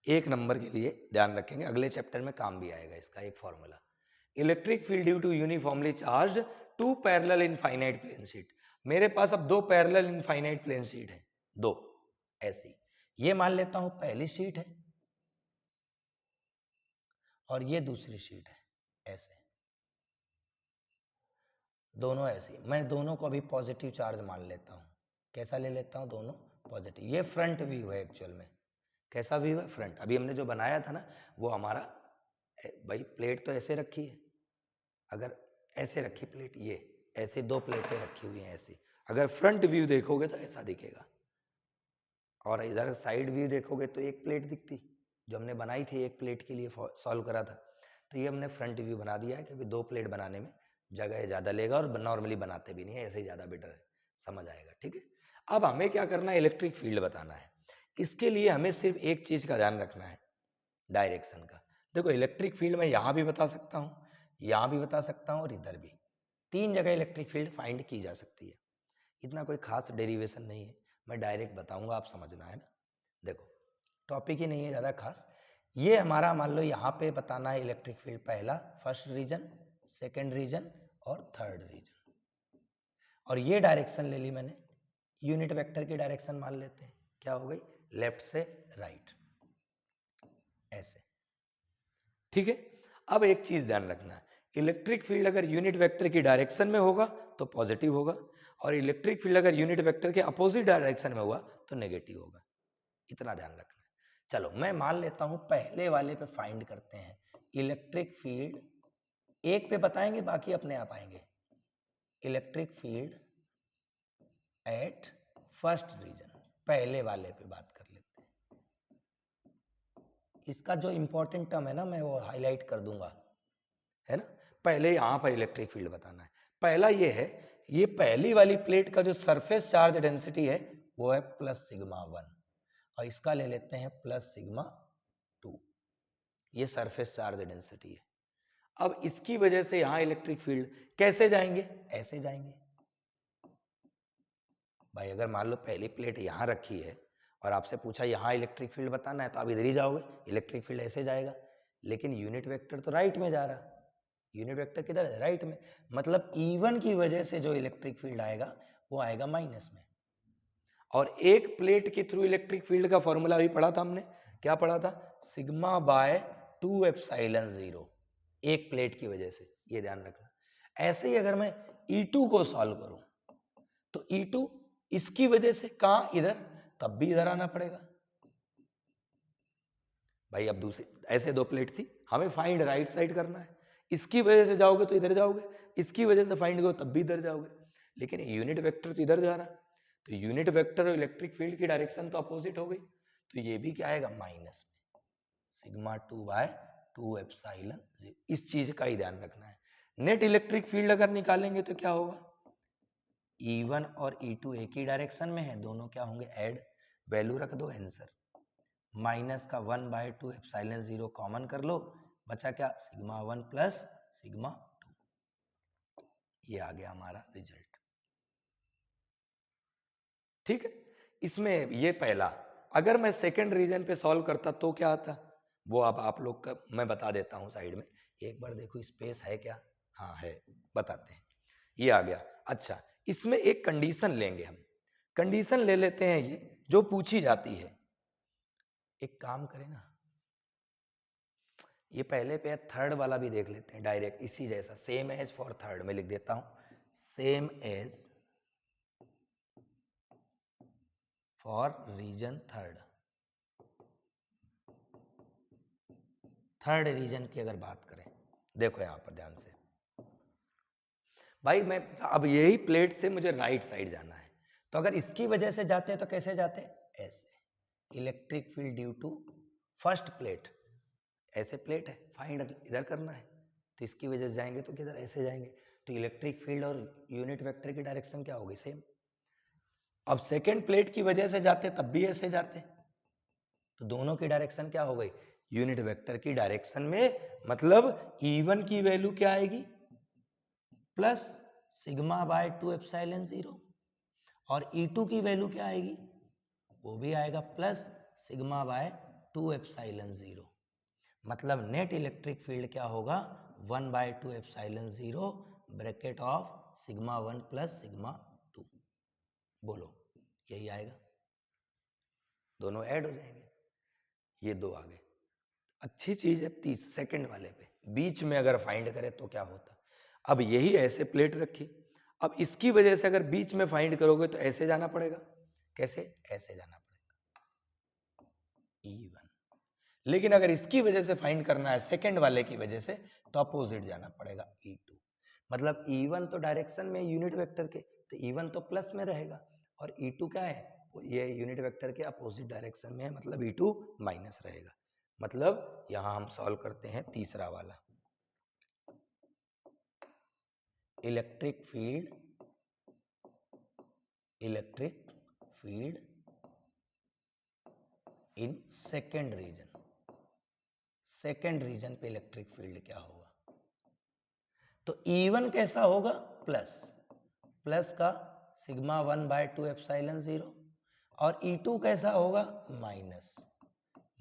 एक नंबर के लिए ध्यान रखेंगे, अगले चैप्टर में काम भी आएगा इसका एक formula. Electric field due to uniformly charge two parallel infinite plane sheet. मेरे पास अब दो पैरेलल इनफाइनाइट प्लेन शीट है, दो ऐसी, ये मान लेता हूं पहली शीट है और ये दूसरी शीट है, ऐसे दोनों ऐसी। मैं दोनों को अभी पॉजिटिव चार्ज मान लेता हूं, कैसा ले लेता हूं, दोनों पॉजिटिव। ये फ्रंट व्यू है एक्चुअल में, कैसा व्यू है, फ्रंट। अभी हमने जो बनाया था ना वो हमारा, भाई प्लेट तो ऐसे रखी है, अगर ऐसे रखी प्लेट, ये ऐसे दो प्लेटें रखी हुई हैं ऐसी, अगर फ्रंट व्यू देखोगे तो ऐसा दिखेगा, और इधर साइड व्यू देखोगे तो एक प्लेट दिखती, जो हमने बनाई थी एक प्लेट के लिए सॉल्व करा था। तो ये हमने फ्रंट व्यू बना दिया है, क्योंकि दो प्लेट बनाने में जगह ज़्यादा लेगा, और नॉर्मली बनाते भी नहीं है, ऐसे ही ज़्यादा बेटर है, समझ आएगा, ठीक है। अब हमें क्या करना है, इलेक्ट्रिक फील्ड बताना है। इसके लिए हमें सिर्फ एक चीज़ का ध्यान रखना है, डायरेक्शन का। देखो इलेक्ट्रिक फील्ड मैं यहाँ भी बता सकता हूँ, यहाँ भी बता सकता हूँ, और इधर भी, 3 जगह इलेक्ट्रिक फील्ड फाइंड की जा सकती है। इतना कोई खास डेरिवेशन नहीं है, मैं डायरेक्ट बताऊंगा, आप समझना है ना। देखो टॉपिक ही नहीं है ज़्यादा खास। ये हमारा मान लो यहाँ पे बताना है इलेक्ट्रिक फील्ड, पहला फर्स्ट रीजन, सेकेंड रीजन और थर्ड रीजन। और ये डायरेक्शन ले ली मैंने, यूनिट वेक्टर की डायरेक्शन मान लेते हैं, क्या हो गई, लेफ्ट से राइट, ऐसे। ठीक है। अब एक चीज ध्यान रखना है, इलेक्ट्रिक फील्ड अगर यूनिट वेक्टर की डायरेक्शन में होगा तो पॉजिटिव होगा, और इलेक्ट्रिक फील्ड अगर यूनिट वेक्टर के अपोजिट डायरेक्शन में हुआ तो नेगेटिव होगा। इतना ध्यान रखना है। चलो मैं मान लेता हूं पहले वाले पे फाइंड करते हैं इलेक्ट्रिक फील्ड, एक पे बताएंगे बाकी अपने आप आएंगे। Electric field at first region, पहले वाले पे बात कर लेते हैं। इसका जो इंपॉर्टेंट टर्म है ना मैं वो हाईलाइट कर दूंगा, है ना। पहले यहां पर इलेक्ट्रिक फील्ड बताना है। पहला ये है, ये पहली वाली प्लेट का जो सरफेस चार्ज डेंसिटी है वो है प्लस सिग्मा 1, और इसका ले लेते हैं प्लस सिग्मा 2। ये सरफेस चार्ज डेंसिटी है। अब इसकी वजह से यहां इलेक्ट्रिक फील्ड कैसे जाएंगे, ऐसे जाएंगे। भाई अगर मान लो पहली प्लेट यहां रखी है और आपसे पूछा यहां इलेक्ट्रिक फील्ड बताना है तो आप इधर ही जाओगे, इलेक्ट्रिक फील्ड ऐसे जाएगा। लेकिन यूनिट वेक्टर तो राइट में जा रहा, यूनिट वेक्टर किधर है, राइट में। मतलब E1 की वजह से जो इलेक्ट्रिक फील्ड आएगा वो आएगा माइनस में। और एक प्लेट के थ्रू इलेक्ट्रिक फील्ड का फॉर्मूला भी पढ़ा था हमने, क्या पढ़ा था, सिग्मा बाय 2 एप्सिलॉन 0, एक प्लेट की वजह से, ये ध्यान रखना। ऐसे ही अगर मैं E2 को सॉल्व करूं तो E2 इसकी वजह से कहां, इधर, तब भी इधर आना पड़ेगा। भाई अब दूसरी ऐसे दो प्लेट थी, हमें फाइंड राइट साइड करना है, इसकी वजह से जाओगे तो इधर जाओगे, इसकी वजह से फाइंड करो तब भी इधर जाओगे। लेकिन यूनिट वेक्टर तो इधर जा रहा, तो यूनिट वेक्टर और इलेक्ट्रिक फील्ड की डायरेक्शन तो अपोजिट हो गई, तो ये भी क्या आएगा, माइनस में सिग्मा 2 बाय 2 एप्सिलॉन 0। इस चीज का ही ध्यान रखना है। नेट इलेक्ट्रिक फील्ड अगर निकालेंगे तो क्या होगा, E1 और E2 एक ही डायरेक्शन में है, दोनों क्या होंगे, ऐड, वैल्यू रख दो, आंसर माइनस का 1 बाय 2 एप्सिलॉन 0 कॉमन कर लो, बचा क्या, सिग्मा 1 प्लस सिग्मा 2। ये आ गया हमारा रिजल्ट। ठीक है। इसमें ये पहला, अगर मैं सेकंड रीजन पे सॉल्व करता तो क्या आता, वो अब आप लोग का मैं बता देता हूं साइड में। एक बार देखो स्पेस है क्या, हाँ है, बताते हैं। ये आ गया। अच्छा, इसमें एक कंडीशन लेंगे हम, कंडीशन ले लेते हैं ये जो पूछी जाती है। एक काम करें ना, ये पहले पे थर्ड वाला भी देख लेते हैं डायरेक्ट, इसी जैसा, सेम एज फॉर थर्ड में लिख देता हूं, same as for region third. Third region की अगर बात करें, देखो यहां पर ध्यान से, भाई मैं अब यही प्लेट से मुझे राइट साइड जाना है, तो अगर इसकी वजह से जाते हैं तो कैसे जाते हैं, ऐसे, electric field due to first plate, ऐसे प्लेट है, फाइंड इधर करना है, तो इसकी वजह से जाएंगे तो किधर, ऐसे जाएंगे, तो इलेक्ट्रिक फील्ड और यूनिट वेक्टर की डायरेक्शन क्या होगी, सेम। अब सेकेंड प्लेट की वजह से जाते तब भी ऐसे जाते, तो दोनों की डायरेक्शन क्या हो गई, यूनिट वेक्टर की डायरेक्शन में, मतलब E1 की वैल्यू क्या आएगी, प्लस सिग्मा बाय 2 एप्सिलॉन 0, और E2 की वैल्यू क्या आएगी, वो भी आएगा प्लस सिग्मा बाय 2 एप्सिलॉन 0। मतलब नेट इलेक्ट्रिक फील्ड क्या होगा, 1 by 2 epsilon 0 bracket of sigma 1 plus sigma 2। बोलो, यही आएगा, दोनों ऐड हो जाएंगे, ये दो आ गए। अच्छी चीज है, 30 सेकंड वाले पे बीच में अगर फाइंड करें तो क्या होता, अब यही ऐसे प्लेट रखी, अब इसकी वजह से अगर बीच में फाइंड करोगे तो ऐसे जाना पड़ेगा, कैसे, ऐसे जाना पड़ेगा, E1। लेकिन अगर इसकी वजह से फाइंड करना है सेकंड वाले की वजह से, तो अपोजिट जाना पड़ेगा, E2। मतलब E1 तो डायरेक्शन में यूनिट वेक्टर के, तो E1 तो प्लस में रहेगा, और E2 क्या है, ये यूनिट वेक्टर के अपोजिट डायरेक्शन में है, मतलब E2 माइनस रहेगा। मतलब यहां हम सॉल्व करते हैं तीसरा वाला, electric field in second region, second region पे इलेक्ट्रिक फील्ड क्या होगा। तो E1 कैसा होगा, प्लस, प्लस का सिग्मा 1/2 ε0, और E2 कैसा होगा, माइनस,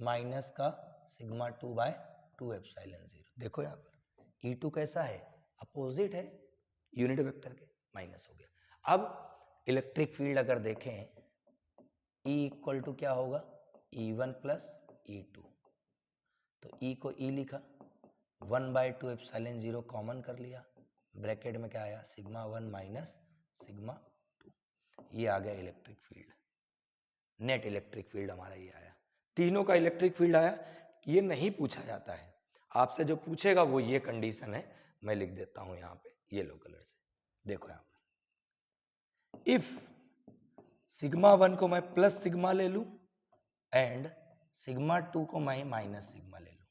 माइनस का सिग्मा 2/2 ε0। देखो यहाँ पर E2 कैसा है, अपोजिट है यूनिट वेक्टर के, माइनस हो गया। अब इलेक्ट्रिक फील्ड अगर देखें, E इक्वल टू क्या होगा, E1 प्लस E2, तो E को E लिखा, 1/2 ε0 कॉमन कर लिया, ब्रैकेट में क्या आया, सिग्मा 1 माइनस सिग्मा 2, ये आ गया electric field. Net electric field हमारा ये आया, तीनों का इलेक्ट्रिक फील्ड आया। ये नहीं पूछा जाता है आपसे, जो पूछेगा वो ये कंडीशन है, मैं लिख देता हूं यहाँ पे येलो कलर से। देखो यहाँ पर, इफ सिग्मा 1 को मैं प्लस सिग्मा ले लूं एंड सिग्मा 2 को मैं माइनस सिग्मा ले लूं,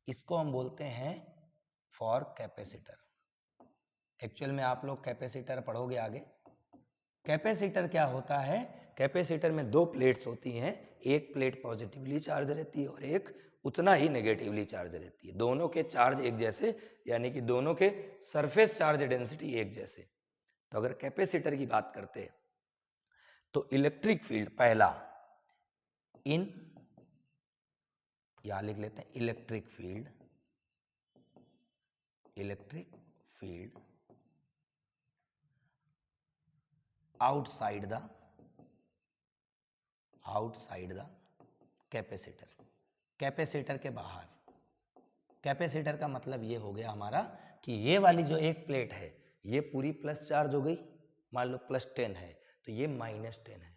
इसको हम बोलते हैं फॉर कैपेसिटर। एक्चुअल में आप लोग कैपेसिटर पढ़ोगे आगे। कैपेसिटर क्या होता है, कैपेसिटर में दो प्लेट्स होती हैं, एक प्लेट पॉजिटिवली चार्ज रहती है और एक उतना ही नेगेटिवली चार्ज रहती है। दोनों के चार्ज एक जैसे, यानी कि दोनों के सरफेस चार्ज डेंसिटी एक जैसे। तो अगर कैपेसिटर की बात करते हैं तो इलेक्ट्रिक फील्ड पहला इन, यहां लिख लेते हैं electric field, electric field outside the capacitor, capacitor के बाहर। कैपेसिटर का मतलब ये हो गया हमारा कि ये वाली जो एक प्लेट है ये पूरी प्लस चार्ज हो गई, मान लो +10 है तो ये -10 है,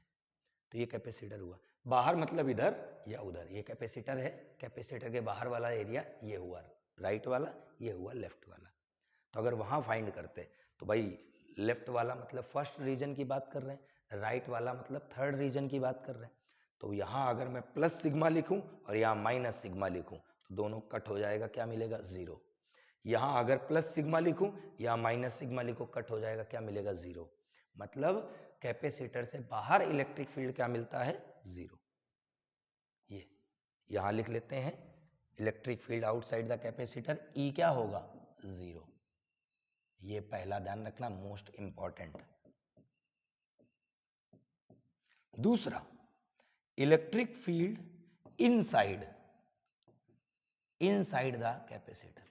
तो ये कैपेसिटर हुआ। बाहर मतलब इधर या उधर, ये कैपेसिटर है, कैपेसिटर के बाहर वाला एरिया ये हुआ राइट वाला, ये हुआ लेफ्ट वाला। तो अगर वहां फाइंड करते तो भाई लेफ्ट वाला मतलब फर्स्ट रीजन की बात कर रहे हैं, राइट वाला मतलब थर्ड रीजन की बात कर रहे हैं। तो यहाँ अगर मैं प्लस सिग्मा लिखूं और यहाँ माइनस सिग्मा लिखूं तो दोनों कट हो जाएगा, क्या मिलेगा, 0। यहाँ अगर प्लस सिग्मा लिखूं या माइनस सिग्मा लिखूं कट हो जाएगा, क्या मिलेगा, 0। मतलब कैपेसिटर से बाहर इलेक्ट्रिक फील्ड क्या मिलता है, 0। ये यहां लिख लेते हैं electric field outside the capacitor, E क्या होगा, 0। ये पहला ध्यान रखना, मोस्ट इंपॉर्टेंट। दूसरा, electric field inside the capacitor,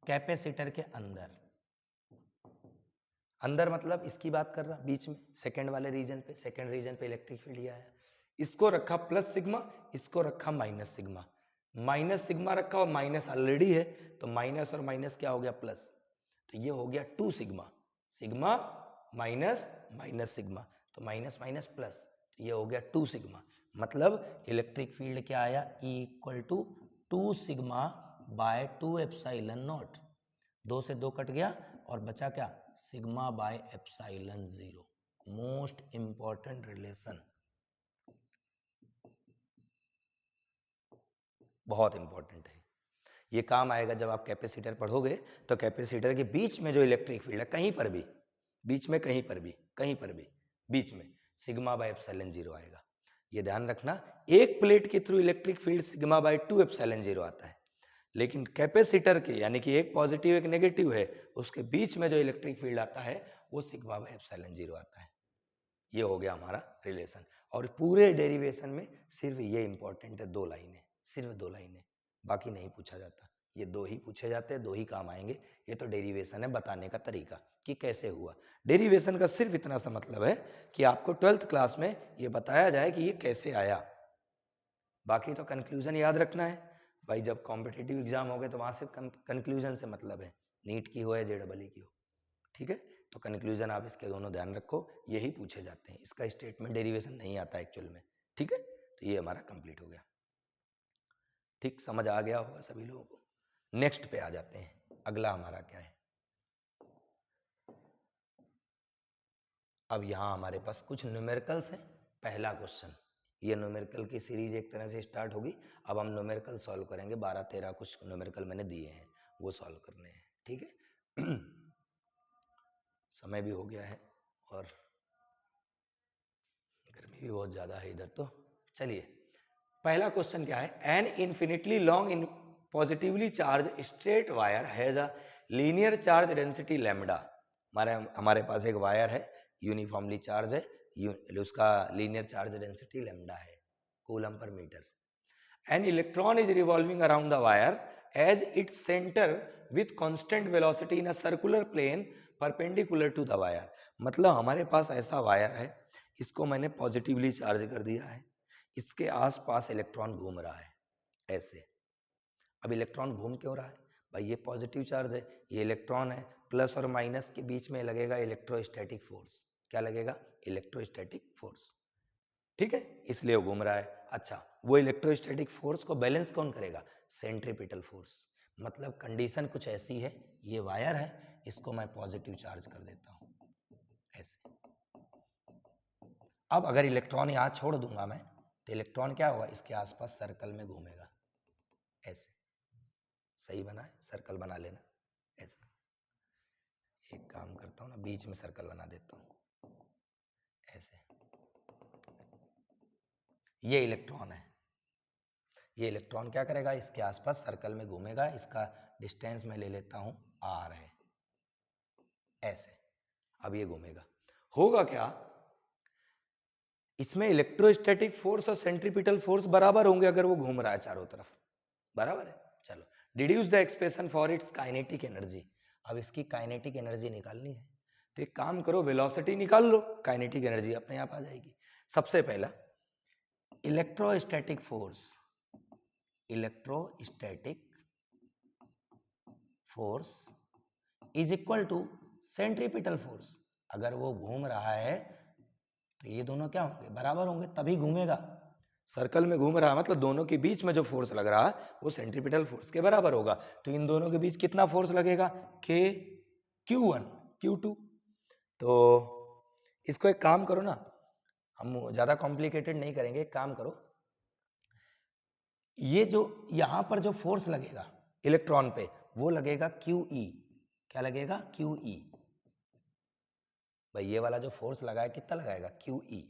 capacitor के अंदर, अंदर मतलब इसकी बात कर रहा, बीच में सेकंड वाले रीजन पे, सेकंड रीजन पे इलेक्ट्रिक फील्ड आया, इसको रखा प्लस सिग्मा, इसको रखा माइनस सिग्मा, माइनस सिग्मा रखा और माइनस ऑलरेडी है तो माइनस और माइनस क्या हो गया, प्लस, तो ये हो गया 2 sigma, sigma minus minus sigma, तो माइनस माइनस प्लस, तो ये हो गया 2 सिग्मा। मतलब इलेक्ट्रिक फील्ड क्या आया, E equal to 2 sigma by 2 एप्सिलॉन नॉट, 2 से 2 कट गया और बचा क्या, sigma by epsilon 0। Most important relation, बहुत इंपॉर्टेंट है, ये काम आएगा जब आप कैपेसिटर पढ़ोगे। तो कैपेसिटर के बीच में जो इलेक्ट्रिक फील्ड है, कहीं पर भी बीच में, कहीं पर भी बीच में सिग्मा बाय एप्सिलॉन 0 आएगा। ये ध्यान रखना, एक प्लेट के through electric field sigma by 2 epsilon 0 आता है, लेकिन कैपेसिटर के यानी कि एक पॉजिटिव एक नेगेटिव है, उसके बीच में जो इलेक्ट्रिक फील्ड आता है वो सिग्मा बाय एप्सिलॉन 0 आता है। ये हो गया हमारा रिलेशन। और पूरे डेरिवेशन में सिर्फ ये इंपॉर्टेंट है, 2 लाइनें, सिर्फ 2 लाइनें, बाकी नहीं पूछा जाता। ये 2 ही पूछे जाते हैं, 2 ही काम आएंगे। ये तो डेरिवेशन है, बताने का तरीका कि कैसे हुआ। डेरिवेशन का सिर्फ इतना सा मतलब है कि आपको 12th क्लास में ये बताया जाए कि ये कैसे आया, बाकी तो कंक्लूजन याद रखना है भाई। जब कॉम्पिटिटिव एग्जाम हो गए तो वहां से कंक्लूजन से मतलब है, नीट की हो या JEE की हो, ठीक है। तो कंक्लूजन आप इसके दोनों ध्यान रखो, यही पूछे जाते हैं, इसका स्टेटमेंट डेरिवेशन नहीं आता एक्चुअल में, ठीक है। तो ये हमारा कंप्लीट हो गया, ठीक, समझ आ गया होगा सभी लोगों को। नेक्स्ट पे आ जाते हैं, अगला हमारा क्या है। अब यहाँ हमारे पास कुछ न्यूमेरिकल्स हैं। पहला क्वेश्चन, ये न्यूमेरिकल की सीरीज एक तरह से स्टार्ट होगी। अब हम न्यूमेरिकल सॉल्व करेंगे, 12-13 कुछ न्यूमेरिकल मैंने दिए हैं, वो सॉल्व करने हैं, ठीक है। समय भी हो गया है और गर्मी भी बहुत ज़्यादा है इधर, तो चलिए पहला क्वेश्चन क्या है। An infinitely long in positively charge straight wire has a linear charge density lambda, हमारे पास एक वायर है, यूनिफॉर्मली चार्ज है, उसका लीनियर चार्ज डेंसिटी लैम्डा है coulomb per metre. An electron is revolving around the wire as its centre with constant velocity in a circular plane perpendicular to the wire. मतलब हमारे पास ऐसा wire है, इसको मैंने positively charge कर दिया है, इसके आसपास इलेक्ट्रॉन घूम रहा है ऐसे। अब इलेक्ट्रॉन घूम क्यों रहा है भाई, ये पॉजिटिव चार्ज है, ये इलेक्ट्रॉन है, प्लस और माइनस के बीच में लगेगा इलेक्ट्रोस्टैटिक फोर्स। क्या लगेगा? इलेक्ट्रोस्टैटिक फोर्स, ठीक है, इसलिए वो घूम रहा है। अच्छा, वो इलेक्ट्रोस्टैटिक फोर्स को बैलेंस कौन करेगा? Centripetal force. मतलब कंडीशन कुछ ऐसी है, ये वायर है, इसको मैं पॉजिटिव चार्ज कर देता हूं ऐसे। अब अगर इलेक्ट्रॉन यहां छोड़ दूंगा मैं, तो इलेक्ट्रॉन क्या होगा? इसके आसपास सर्कल में घूमेगा ऐसे। सही बना है? सर्कल बना लेना ऐसा। एक काम करता हूँ ना, बीच में सर्कल बना देता हूँ ऐसे। ये इलेक्ट्रॉन है, ये इलेक्ट्रॉन क्या करेगा? इसके आसपास सर्कल में घूमेगा, इसका डिस्टेंस मैं ले लेता हूं r है ऐसे। अब ये घूमेगा, होगा क्या? इसमें इलेक्ट्रोस्टैटिक फोर्स और सेंट्रीपिटल फोर्स बराबर होंगे अगर वो घूम रहा है चारों तरफ, बराबर है। चलो, deduce the expression for its kinetic energy. अब इसकी काइनेटिक एनर्जी निकालनी है, तो एक काम करो, वेलोसिटी निकाल लो, काइनेटिक एनर्जी अपने आप आ जाएगी। सबसे पहला, electrostatic force, electrostatic force is equal to centripetal force. अगर वो घूम रहा है तो ये दोनों क्या होंगे? बराबर होंगे, तभी घूमेगा। सर्कल में घूम रहा है मतलब दोनों के बीच में जो फोर्स लग रहा है वो सेंट्रीपिटल फोर्स के बराबर होगा। तो इन दोनों के बीच कितना फोर्स लगेगा? K Q1 Q2। तो इसको एक काम करो ना, हम ज्यादा कॉम्प्लिकेटेड नहीं करेंगे, एक काम करो, ये जो यहां पर जो फोर्स लगेगा इलेक्ट्रॉन पे, वो लगेगा QE। क्या लगेगा? QE। भाई ये वाला जो फोर्स लगा है कितना लगाएगा? QE।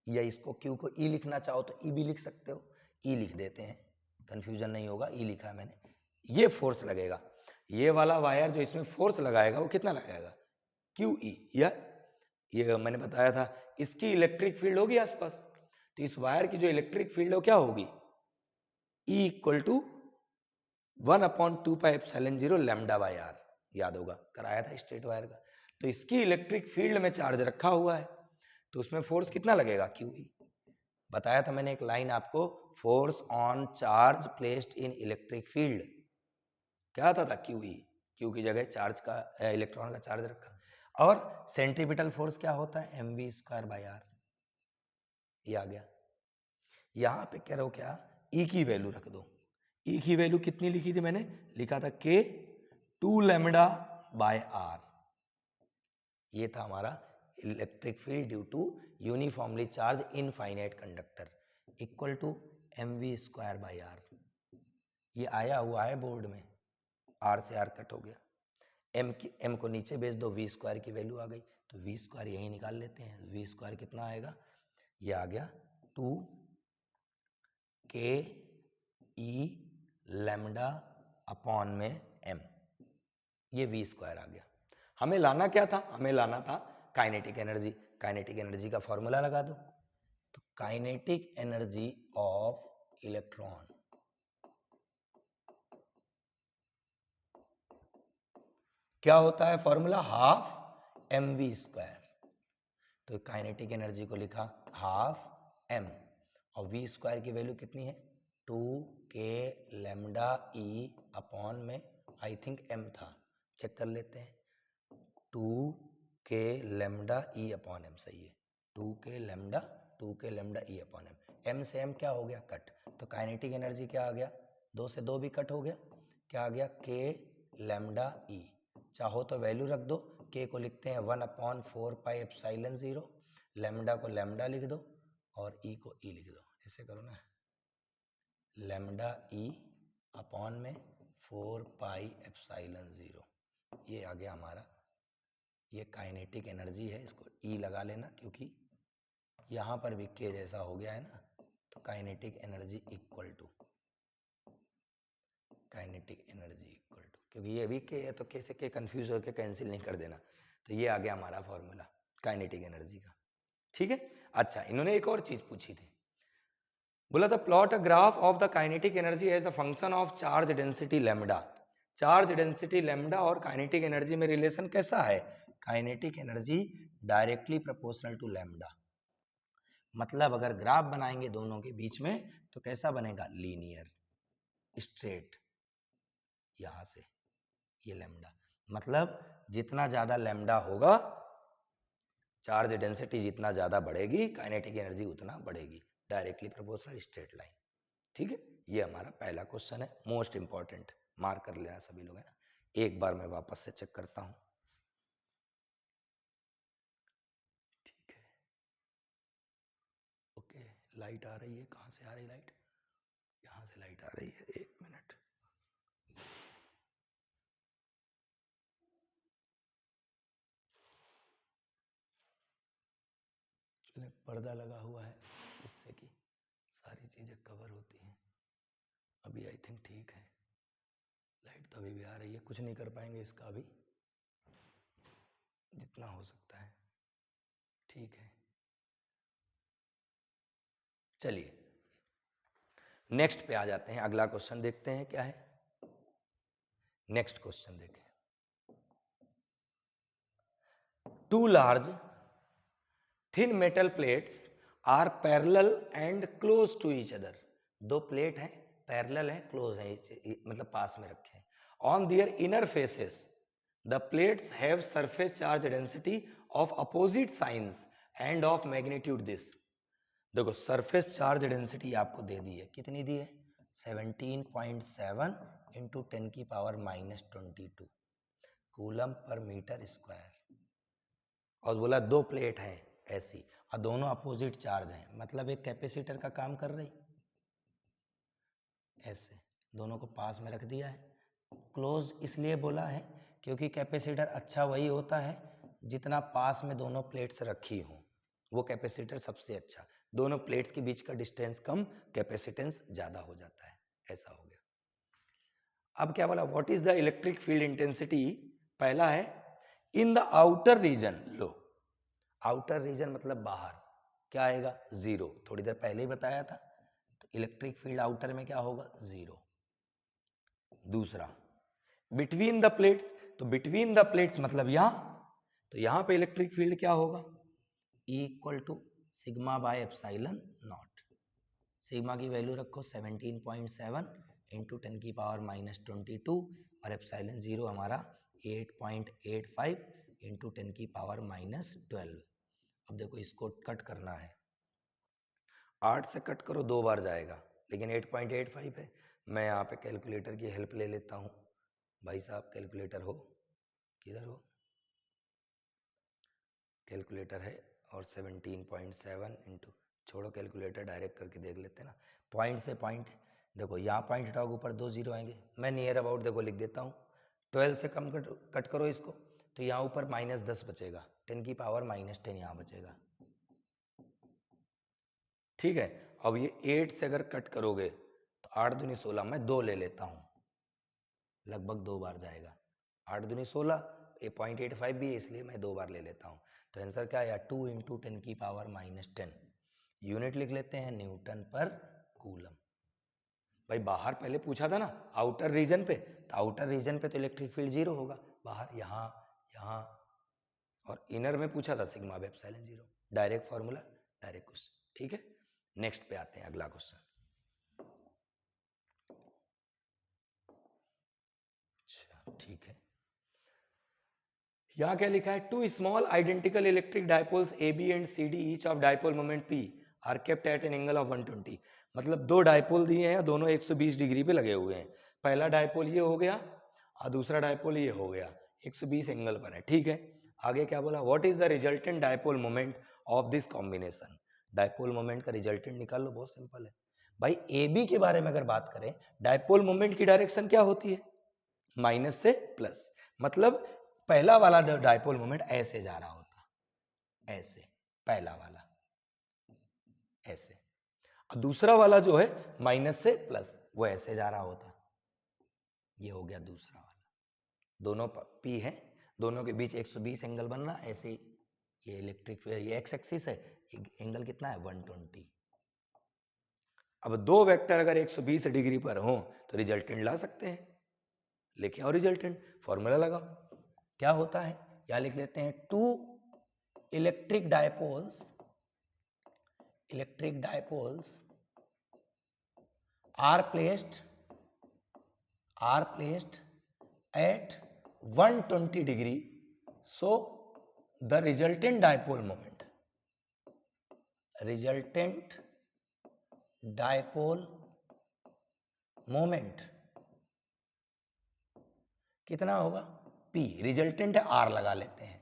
या इसको Q को E लिखना चाहो तो E भी लिख सकते हो, E लिख देते हैं, कंफ्यूजन नहीं होगा, E लिखा है मैंने। ये फोर्स लगेगा, ये वाला वायर जो इसमें फोर्स लगाएगा वो कितना लगाएगा? QE। या ये मैंने बताया था, इसकी इलेक्ट्रिक फील्ड होगी आसपास, तो इस वायर की जो इलेक्ट्रिक फील्ड हो क्या होगी? E equal to 1/2πε0 lambda by r. याद होगा, कराया था स्ट्रेट वायर का। तो इसकी इलेक्ट्रिक फील्ड में चार्ज रखा हुआ है, तो उसमें फोर्स कितना लगेगा? QE। बताया था मैंने एक लाइन आपको, force on charge placed in electric field, क्या आता था? QE। Q की जगह चार्ज का, इलेक्ट्रॉन का चार्ज रखा। और सेंट्रीपिटल फोर्स क्या होता है? mv²/r। ये आ गया। यहां पे कह रहा हूं क्या? E की वैल्यू रख दो। E की वैल्यू कितनी लिखी थी मैंने? लिखा था K 2λ/r। ये था हमारा electric field due to uniformly charge infinite conductor equal to mv²/r। ये आया हुआ है बोर्ड में, r से r कट हो गया, m को नीचे भेज दो, v² की वैल्यू आ गई, तो v² यही निकाल लेते हैं। v² कितना आएगा? ये आ गया 2KE λ/m। ये v² आ गया। हमें लाना क्या था? हमें लाना था काइनेटिक एनर्जी। काइनेटिक एनर्जी का फॉर्मूला लगा दो, तो काइनेटिक एनर्जी ऑफ इलेक्ट्रॉन क्या होता है? Formula half mv²। तो काइनेटिक एनर्जी को लिखा हाफ m, और v² की वैल्यू कितनी है? 2k λE/में, आई थिंक m था, चेक कर लेते हैं। 2k λE/m सही है, 2k λE/m। m से m क्या हो गया? कट। तो काइनेटिक एनर्जी क्या आ गया? 2 से 2 भी कट हो गया, क्या आ गया? k λE। चाहो तो वैल्यू रख दो, k को लिखते हैं 1/4πε0, लैम्डा को लैम्डा लिख दो और e को e लिख दो, ऐसे करो ना, λE/में 4πε0। ये आ गया हमारा, ये काइनेटिक एनर्जी है, इसको E लगा लेना क्योंकि यहाँ पर भी K जैसा हो गया है ना। तो काइनेटिक एनर्जी इक्वल टू क्योंकि ये भी के है तो के से के कंफ्यूज होकर कैंसिल नहीं कर देना। तो ये आ गया हमारा फॉर्मूला काइनेटिक एनर्जी का। ठीक है। अच्छा, इन्होंने एक और चीज पूछी थी, बोला था plot a graph of the kinetic energy as a function of charge density lambda. Charge density lambda और काइनेटिक एनर्जी में रिलेशन कैसा है? Kinetic energy directly proportional to lambda. मतलब अगर ग्राफ बनाएंगे दोनों के बीच में तो कैसा बनेगा? लीनियर स्ट्रेट, यहां से ये लैम्डा, मतलब जितना ज्यादा लैम्डा होगा चार्ज डेंसिटी जितना ज्यादा बढ़ेगी काइनेटिक एनर्जी उतना बढ़ेगी, डायरेक्टली प्रोपोर्शनल स्ट्रेट लाइन। ठीक है, ये हमारा पहला क्वेश्चन है, मोस्ट इंपॉर्टेंट, मार्क कर लेना सभी लोग, है ना। एक बार मैं वापस से चेक करता हूं। ठीक है, ओके, लाइट आ रही है, कहां से आ रही लाइट? यहां से लाइट आ रही है, एक मिनट। चलिए, पर्दा लगा हुआ है इससे कि सारी चीजें कवर होती हैं। अभी आई थिंक ठीक है, लाइट तो अभी भी आ रही है, कुछ नहीं कर पाएंगे इसका अभी, जितना हो सकता है। ठीक है, चलिए नेक्स्ट पे आ जाते हैं, अगला क्वेश्चन देखते हैं क्या है। नेक्स्ट क्वेश्चन देखें, two large thin metal plates are parallel and close to each other. दो प्लेट हैं, पैरेलल हैं, क्लोज हैं, मतलब पास में रखे हैं। On their inner faces the plates have surface charge density of opposite signs and of magnitude this. देखो सरफेस चार्ज डेंसिटी आपको दे दी है, कितनी दी है? 17.7 इंटू 10 की power -22 coulomb per metre square. और बोला दो प्लेट हैं ऐसी और दोनों अपोजिट चार्ज हैं, मतलब एक कैपेसिटर का काम कर रही, ऐसे दोनों को पास में रख दिया है। क्लोज इसलिए बोला है क्योंकि कैपेसिटर अच्छा वही होता है जितना पास में दोनों प्लेट्स रखी हो, वो कैपेसिटर सबसे अच्छा। दोनों प्लेट्स के बीच का डिस्टेंस कम, कैपेसिटेंस ज्यादा हो जाता है, ऐसा हो गया। अब क्या बोला, what is the electric field intensity? पहला है इन द आउटर रीजन। लो, आउटर रीजन मतलब बाहर, क्या आएगा? जीरो, थोड़ी देर पहले ही बताया था। तो इलेक्ट्रिक फील्ड आउटर में क्या होगा? जीरो। दूसरा बिटवीन द प्लेट्स, तो बिटवीन द प्लेट्स मतलब यहां, तो यहां पे इलेक्ट्रिक फील्ड क्या होगा? E equal to sigma by epsilon naught. Sigma की वैल्यू रखो 17.7 इंटू 10 की पावर -22 और एप्सिलॉन जीरो हमारा 8.85 इंटू 10 की पावर -12। अब देखो इसको कट करना है, 8 से कट करो 2 बार जाएगा, लेकिन 8.85 है। मैं यहाँ पे कैलकुलेटर की हेल्प ले लेता हूँ। भाई साहब कैलकुलेटर हो, किधर हो? कैलकुलेटर है, और 17.7 इंटू, छोड़ो कैलकुलेटर, डायरेक्ट करके देख लेते हैं ना। पॉइंट से पॉइंट, देखो यहाँ पॉइंट हटाओगे ऊपर 2 जीरो आएंगे। मैं नियर अबाउट देखो लिख देता हूँ, 12 से कम कट करो इसको, तो यहाँ ऊपर -10 बचेगा, 10 की पावर -10 यहाँ बचेगा। ठीक है, अब ये 8 से अगर कट करोगे तो 8 दूनी 16, मैं 2 ले लेता हूँ, लगभग 2 बार जाएगा। 8 दूनी 16, ये 0.85 भी है इसलिए मैं 2 बार ले लेता हूँ। तो आंसर क्या आया? 2 इंटू 10 की पावर -10। यूनिट लिख लेते हैं न्यूटन पर कूलम। भाई बाहर पहले पूछा था ना आउटर रीजन पे, तो आउटर रीजन पे तो इलेक्ट्रिक फील्ड जीरो होगा, बाहर यहाँ यहाँ, और इनर में पूछा था sigma by epsilon zero. Direct formula, direct question. ठीक है, नेक्स्ट पे आते हैं, अगला क्वेश्चन। अच्छा ठीक है, यहाँ क्या लिखा है? Two small identical electric dipoles A B and C D each of dipole moment P are kept at an angle of 120। मतलब दो डायपोल दिए हैं, दोनों 120 डिग्री पे लगे हुए हैं। पहला डायपोल ये हो गया और दूसरा डायपोल ये हो गया, 120 एंगल पर है। ठीक है, आगे क्या बोला? What is the resultant dipole moment of this combination? Dipole moment का रिजल्टेंट निकाल लो, बहुत सिंपल है भाई। ए बी के बारे में अगर बात करें, डायपोल मोमेंट की डायरेक्शन क्या होती है? माइनस से प्लस, मतलब पहला वाला डायपोल मोमेंट ऐसे जा रहा होता, ऐसे, पहला वाला ऐसे, और दूसरा वाला जो है माइनस से प्लस, वो ऐसे जा रहा होता। ये हो गया दूसरा वाला। दोनों P है, दोनों के बीच 120 एंगल बन रहा। ऐसे ये इलेक्ट्रिक ये एक्स एक्सिस है, एंगल कितना है 120। अब दो वेक्टर अगर 120 डिग्री पर हो तो रिजल्टेंट ला सकते हैं। लेके आओ रिजल्टेंट, फॉर्मूला लगाओ। क्या होता है, या लिख लेते हैं, two electric dipoles are placed at 120 degree, so the resultant dipole moment कितना होगा, P। रिजल्टेंट है R, लगा लेते हैं।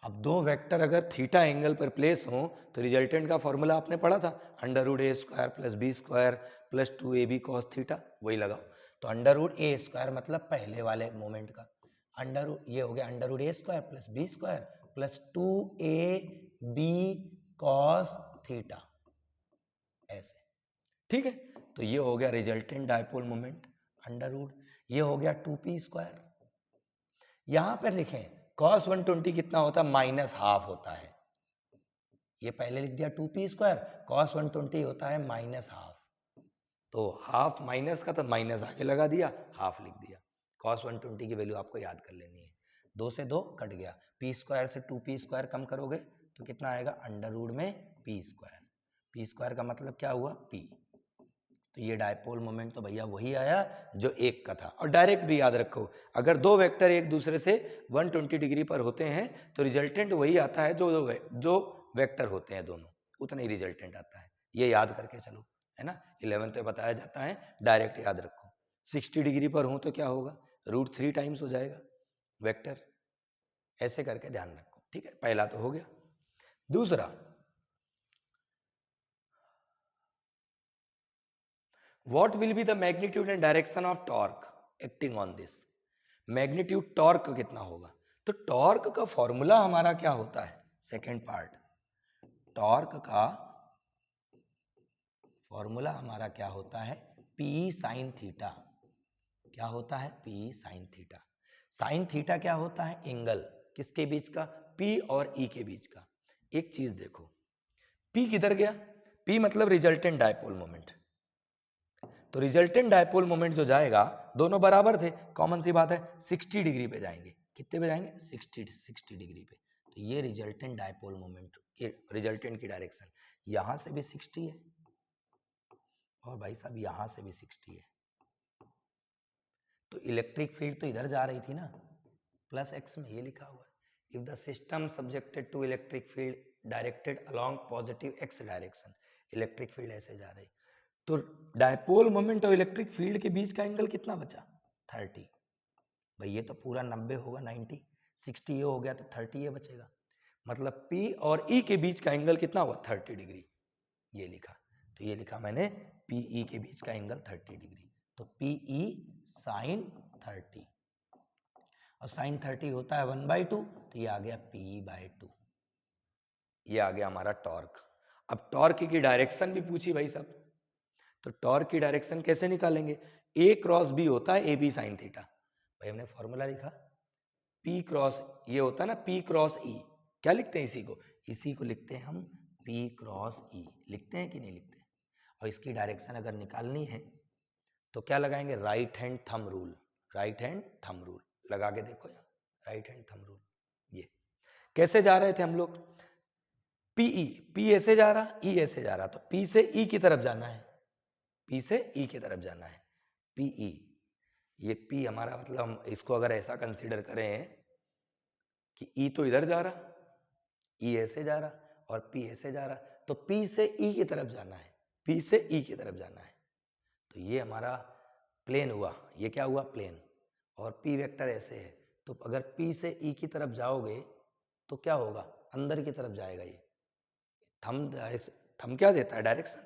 अब दो वेक्टर अगर थीटा एंगल पर प्लेस हो तो रिजल्टेंट का फॉर्मूला आपने पढ़ा था, √a² + b² + 2ab cos theta, वही लगाओ। तो √a² मतलब पहले वाले मोमेंट का, ये हो गया √a² + b² + 2ab cos theta, ऐसे, ठीक है। तो ये हो गया रिजल्टेंट डायपोल मोमेंट, ये हो गया 2p²। यहां पर लिखें cos 120 कितना होता है, -½ होता है। ये पहले लिख दिया 2p², cos 120 होता है -½ तो हाफ माइनस का तो माइनस आगे लगा दिया, हाफ लिख दिया। cos 120 की वैल्यू आपको याद कर लेनी है। 2 से 2 कट गया, p² से 2p² कम करोगे तो कितना आएगा, √ में p²। p² का मतलब क्या हुआ, p। तो ये डायपोल मोमेंट तो भैया वही आया जो एक का था। और डायरेक्ट भी याद रखो, अगर दो वेक्टर एक दूसरे से 120 डिग्री पर होते हैं तो रिजल्टेंट वही आता है जो वेक्टर होते हैं दोनों, उतना ही रिजल्टेंट आता है। ये याद करके चलो, है ना। 11th में बताया जाता है, डायरेक्ट याद रखो। 60 डिग्री पर हो तो क्या होगा, √3 टाइम्स हो जाएगा वेक्टर, ऐसे करके ध्यान रखो, ठीक है। पहला तो हो गया। दूसरा, what will be the magnitude and direction of torque acting on this? Magnitude torque कितना होगा, तो टॉर्क का फॉर्मूला हमारा क्या होता है, सेकेंड पार्ट, टॉर्क का फॉर्मूला हमारा क्या होता है, P sin थीटा। क्या होता है, P sin theta. Sine theta क्या होता है, एंगल किसके बीच का, P और E के बीच का। एक चीज देखो, P किधर गया, P मतलब रिजल्टेंट डायपोल मोमेंट। तो रिजल्टेंट डायपोल मोमेंट जो जाएगा, दोनों बराबर थे, कॉमन सी बात है, 60 डिग्री पे जाएंगे। कितने पे जाएंगे, 60 डिग्री पे। तो ये रिजल्टेंट डायपोल मोमेंट के रिजल्टेंट की डायरेक्शन, यहां से भी 60 है और भाई साहब यहां से भी 60 है। तो इलेक्ट्रिक फील्ड तो इधर जा रही थी ना, +x में, ये लिखा हुआ है, if the system subjected to electric field directed along positive x direction, electric field ऐसे जा रही, तो डायपोल मोमेंट और इलेक्ट्रिक फील्ड के बीच का एंगल कितना बचा, 30। भाई ये तो पूरा 90 होगा, 90, 60 ये हो गया तो 30 ये बचेगा। मतलब P और E के बीच का एंगल कितना हुआ, 30 डिग्री, ये लिखा। तो ये लिखा मैंने, PE के बीच का एंगल 30 डिग्री, तो PE sin 30, और sin 30 होता है 1/2, तो ये आ गया P/2। ये आ गया हमारा टॉर्क। अब टॉर्क की डायरेक्शन भी पूछी भाई साहब, तो टॉर्क की डायरेक्शन कैसे निकालेंगे, A क्रॉस B होता है AB sin थीटा। भाई हमने फॉर्मूला लिखा, P क्रॉस, ये होता है ना P क्रॉस E, क्या लिखते हैं इसी को, इसी को लिखते हैं हम P क्रॉस E, लिखते हैं कि नहीं लिखते। और इसकी डायरेक्शन अगर निकालनी है तो क्या लगाएंगे, right hand thumb rule, right hand thumb rule लगा के देखो यहाँ, राइट हैंड थंब रूल। ये कैसे जा रहे थे हम लोग, PE, P ऐसे जा रहा, E ऐसे जा रहा, तो P से E की तरफ जाना है, P से E की तरफ जाना है, PE। ये P हमारा मतलब हम इसको अगर ऐसा कंसीडर करें कि E तो इधर जा रहा, E ऐसे जा रहा और P ऐसे जा रहा, तो P से E की तरफ जाना है, P से E की तरफ जाना है। तो ये हमारा प्लेन हुआ, ये क्या हुआ, प्लेन, और P वेक्टर ऐसे है, तो अगर P से E की तरफ जाओगे तो क्या होगा, अंदर की तरफ जाएगा। ये थंब डायरेक्शन, थंब क्या देता है, डायरेक्शन,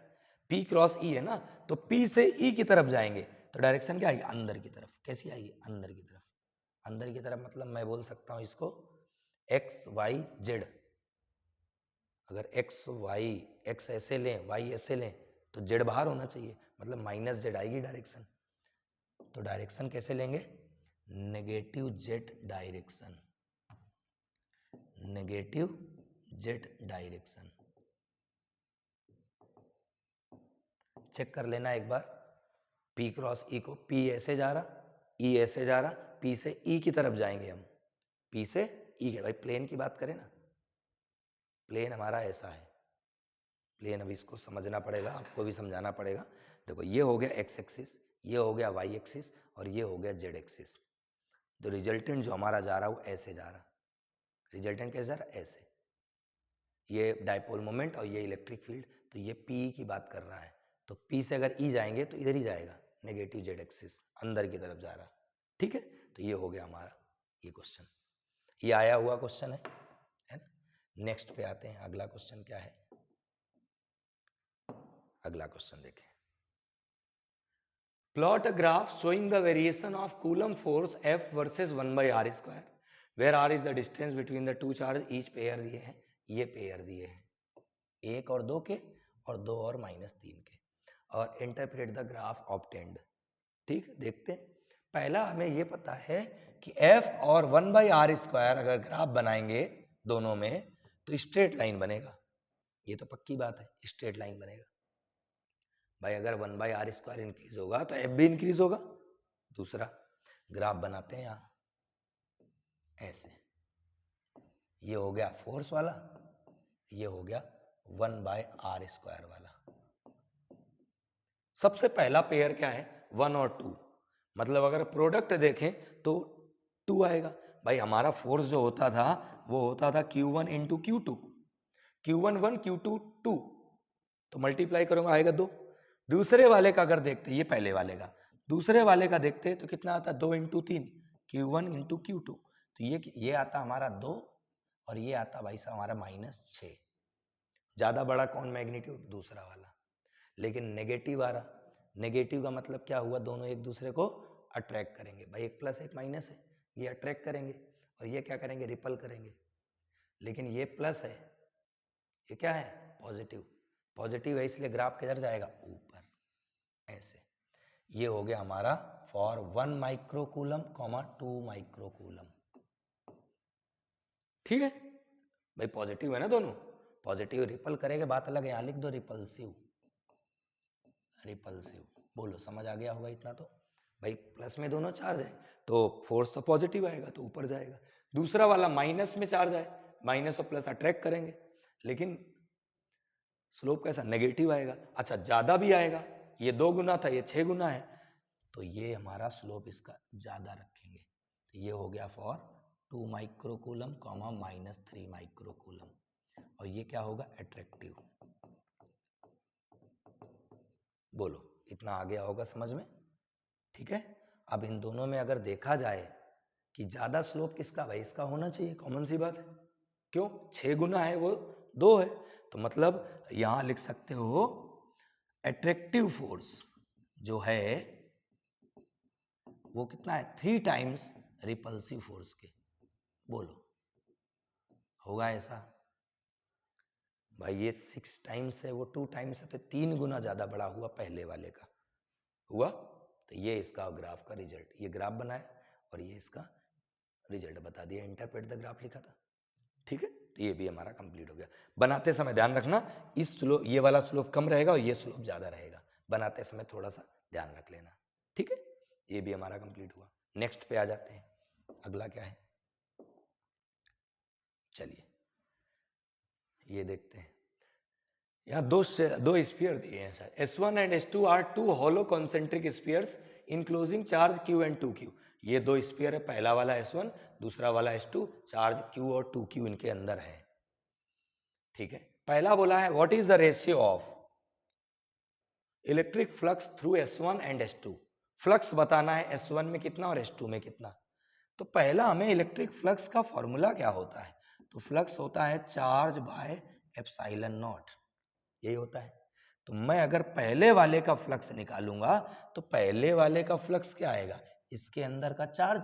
P क्रॉस E है ना, तो P से E की तरफ जाएंगे तो डायरेक्शन क्या आएगी, अंदर की तरफ। कैसी आएगी, अंदर की तरफ। अंदर की तरफ मतलब मैं बोल सकता हूँ इसको x y z, अगर x y, x ऐसे लें y ऐसे लें तो z बाहर होना चाहिए, मतलब -z आएगी डायरेक्शन। तो डायरेक्शन कैसे लेंगे, negative Z direction, negative Z direction. Check कर लेना एक बार, P क्रॉस E को, P ऐसे जा रहा, E ऐसे जा रहा, P से E की तरफ जाएंगे हम, P से E के, भाई प्लेन की बात करें ना, प्लेन हमारा ऐसा है, प्लेन अभी इसको समझना पड़ेगा, आपको भी समझाना पड़ेगा। देखो ये हो गया एक्स एक्सिस, ये हो गया वाई एक्सिस और ये हो गया जेड एक्सिस। तो रिजल्टेंट जो हमारा जा रहा है वो ऐसे जा रहा, रिजल्टेंट कैसे जा रहा, ऐसे। ये डायपोल मोमेंट और ये इलेक्ट्रिक फील्ड, तो ये पी की बात कर रहा है। तो पी से अगर ई जाएंगे तो इधर ही जाएगा, नेगेटिव जेड एक्सिस, अंदर की तरफ जा रहा। ठीक है, तो ये हो गया हमारा ये क्वेश्चन, ये आया हुआ क्वेश्चन है ना। नेक्स्ट पे आते हैं, अगला क्वेश्चन क्या है, अगला क्वेश्चन देखें। Plot a graph showing the variation of coulomb force F versus 1/r square, where r is the distance between the two charge, each pair दिए हैं, ये पेयर दिए हैं, 1 और 2 के और 2 और -3 के, और इंटरप्रेट द ग्राफ ऑब्टेन्ड। ठीक, देखते हैं। पहला हमें ये पता है कि F और 1/r स्क्वायर अगर ग्राफ बनाएंगे दोनों में तो स्ट्रेट लाइन बनेगा, ये तो पक्की बात है, स्ट्रेट लाइन बनेगा। भाई अगर 1/r स्क्वायर इंक्रीज होगा तो F भी इंक्रीज होगा। दूसरा ग्राफ बनाते हैं यहाँ ऐसे, ये हो गया फोर्स वाला, ये हो गया 1/r स्क्वायर वाला। सबसे पहला पेयर क्या है, 1 और 2, मतलब अगर प्रोडक्ट देखें तो 2 आएगा। भाई हमारा फोर्स जो होता था वो होता था Q1 into Q2, Q1 1 Q2 2, तो मल्टीप्लाई करूंगा आएगा 2। दूसरे वाले का अगर देखते, ये पहले वाले का, दूसरे वाले का देखते तो कितना आता, 2 इंटू 3, Q1 इंटू Q2, तो ये आता हमारा 2 और ये आता भाई साहब हमारा -6। ज्यादा बड़ा कौन मैग्नीट्यूड, दूसरा वाला। लेकिन नेगेटिव आ रहा, नेगेटिव का मतलब क्या हुआ, दोनों एक दूसरे को अट्रैक्ट करेंगे। भाई एक प्लस एक माइनस है, ये अट्रैक्ट करेंगे और ये क्या करेंगे, रिपल करेंगे। लेकिन ये प्लस है, ये क्या है, पॉजिटिव, पॉजिटिव है, इसलिए ग्राफ किधर जाएगा, ऊपर ऐसे। ये हो गया हमारा फॉर 1 माइक्रोकूलम, 2 माइक्रोकूलम। ठीक है भाई, पॉजिटिव है ना दोनों, पॉजिटिव रिपल करेंगे, बात अलग है, यहां लिख दो रिपल्सिव, रिपल्सिव। बोलो समझ आ गया होगा इतना तो। भाई प्लस में दोनों चार्ज है तो फोर्स तो पॉजिटिव आएगा, तो ऊपर जाएगा। दूसरा वाला माइनस में चार्ज है, माइनस और प्लस अट्रैक्ट करेंगे, लेकिन स्लोप कैसा, नेगेटिव आएगा। अच्छा ज्यादा भी आएगा, ये 2 गुना था, ये 6 गुना है, तो ये हमारा स्लोप इसका ज्यादा रखेंगे। तो ये हो गया फॉर 2 माइक्रोकूलम, -3 माइक्रोकूलम, और ये क्या होगा, अट्रैक्टिव। बोलो इतना आ गया होगा समझ में। ठीक है, अब इन दोनों में अगर देखा जाए कि ज्यादा स्लोप किसका, भाई इसका होना चाहिए, कॉमन सी बात है। क्यों, 6 गुना है वो 2 है, तो मतलब यहां लिख सकते हो अट्रैक्टिव फोर्स जो है वो कितना है, 3 टाइम्स रिपल्सिव फोर्स के। बोलो होगा ऐसा, भाई ये 6 टाइम्स है, वो 2 टाइम्स है, तो 3 गुना ज्यादा बड़ा हुआ पहले वाले का, हुआ। तो ये इसका ग्राफ का रिजल्ट, ये ग्राफ बनाए और ये इसका रिजल्ट बता दिया, इंटरप्रेट द ग्राफ लिखा था। ठीक है, तो ये भी हमारा कंप्लीट हो गया। बनाते समय ध्यान रखना, इस स्लोप, ये वाला स्लोप कम रहेगा और ये स्लोप ज्यादा रहेगा, बनाते समय थोड़ा सा ध्यान रख लेना। ठीक है, ये भी हमारा कंप्लीट हुआ। नेक्स्ट पे आ जाते हैं, अगला क्या है, चलिए ये देखते हैं। यहाँ दो स्फीयर दिए हैं sir, S1 and S2 are 2 hollow concentric spheres enclosing charge Q and 2Q। ये 2 स्फीयर है, पहला वाला S1, दूसरा वाला S2, चार्ज Q और 2Q इनके अंदर है। ठीक है, पहला बोला है what is the ratio of electric flux through S1 and S2। Flux बताना है S1 में कितना और S2 में कितना। तो पहला हमें इलेक्ट्रिक फ्लक्स का फॉर्मूला क्या होता है, तो फ्लक्स होता है चार्ज बाय एप्सिलॉन नॉट, यही होता है। तो मैं अगर पहले वाले का फ्लक्स निकालूंगा तो पहले वाले का फ्लक्स क्या आएगा, इसके अंदर का चार्ज,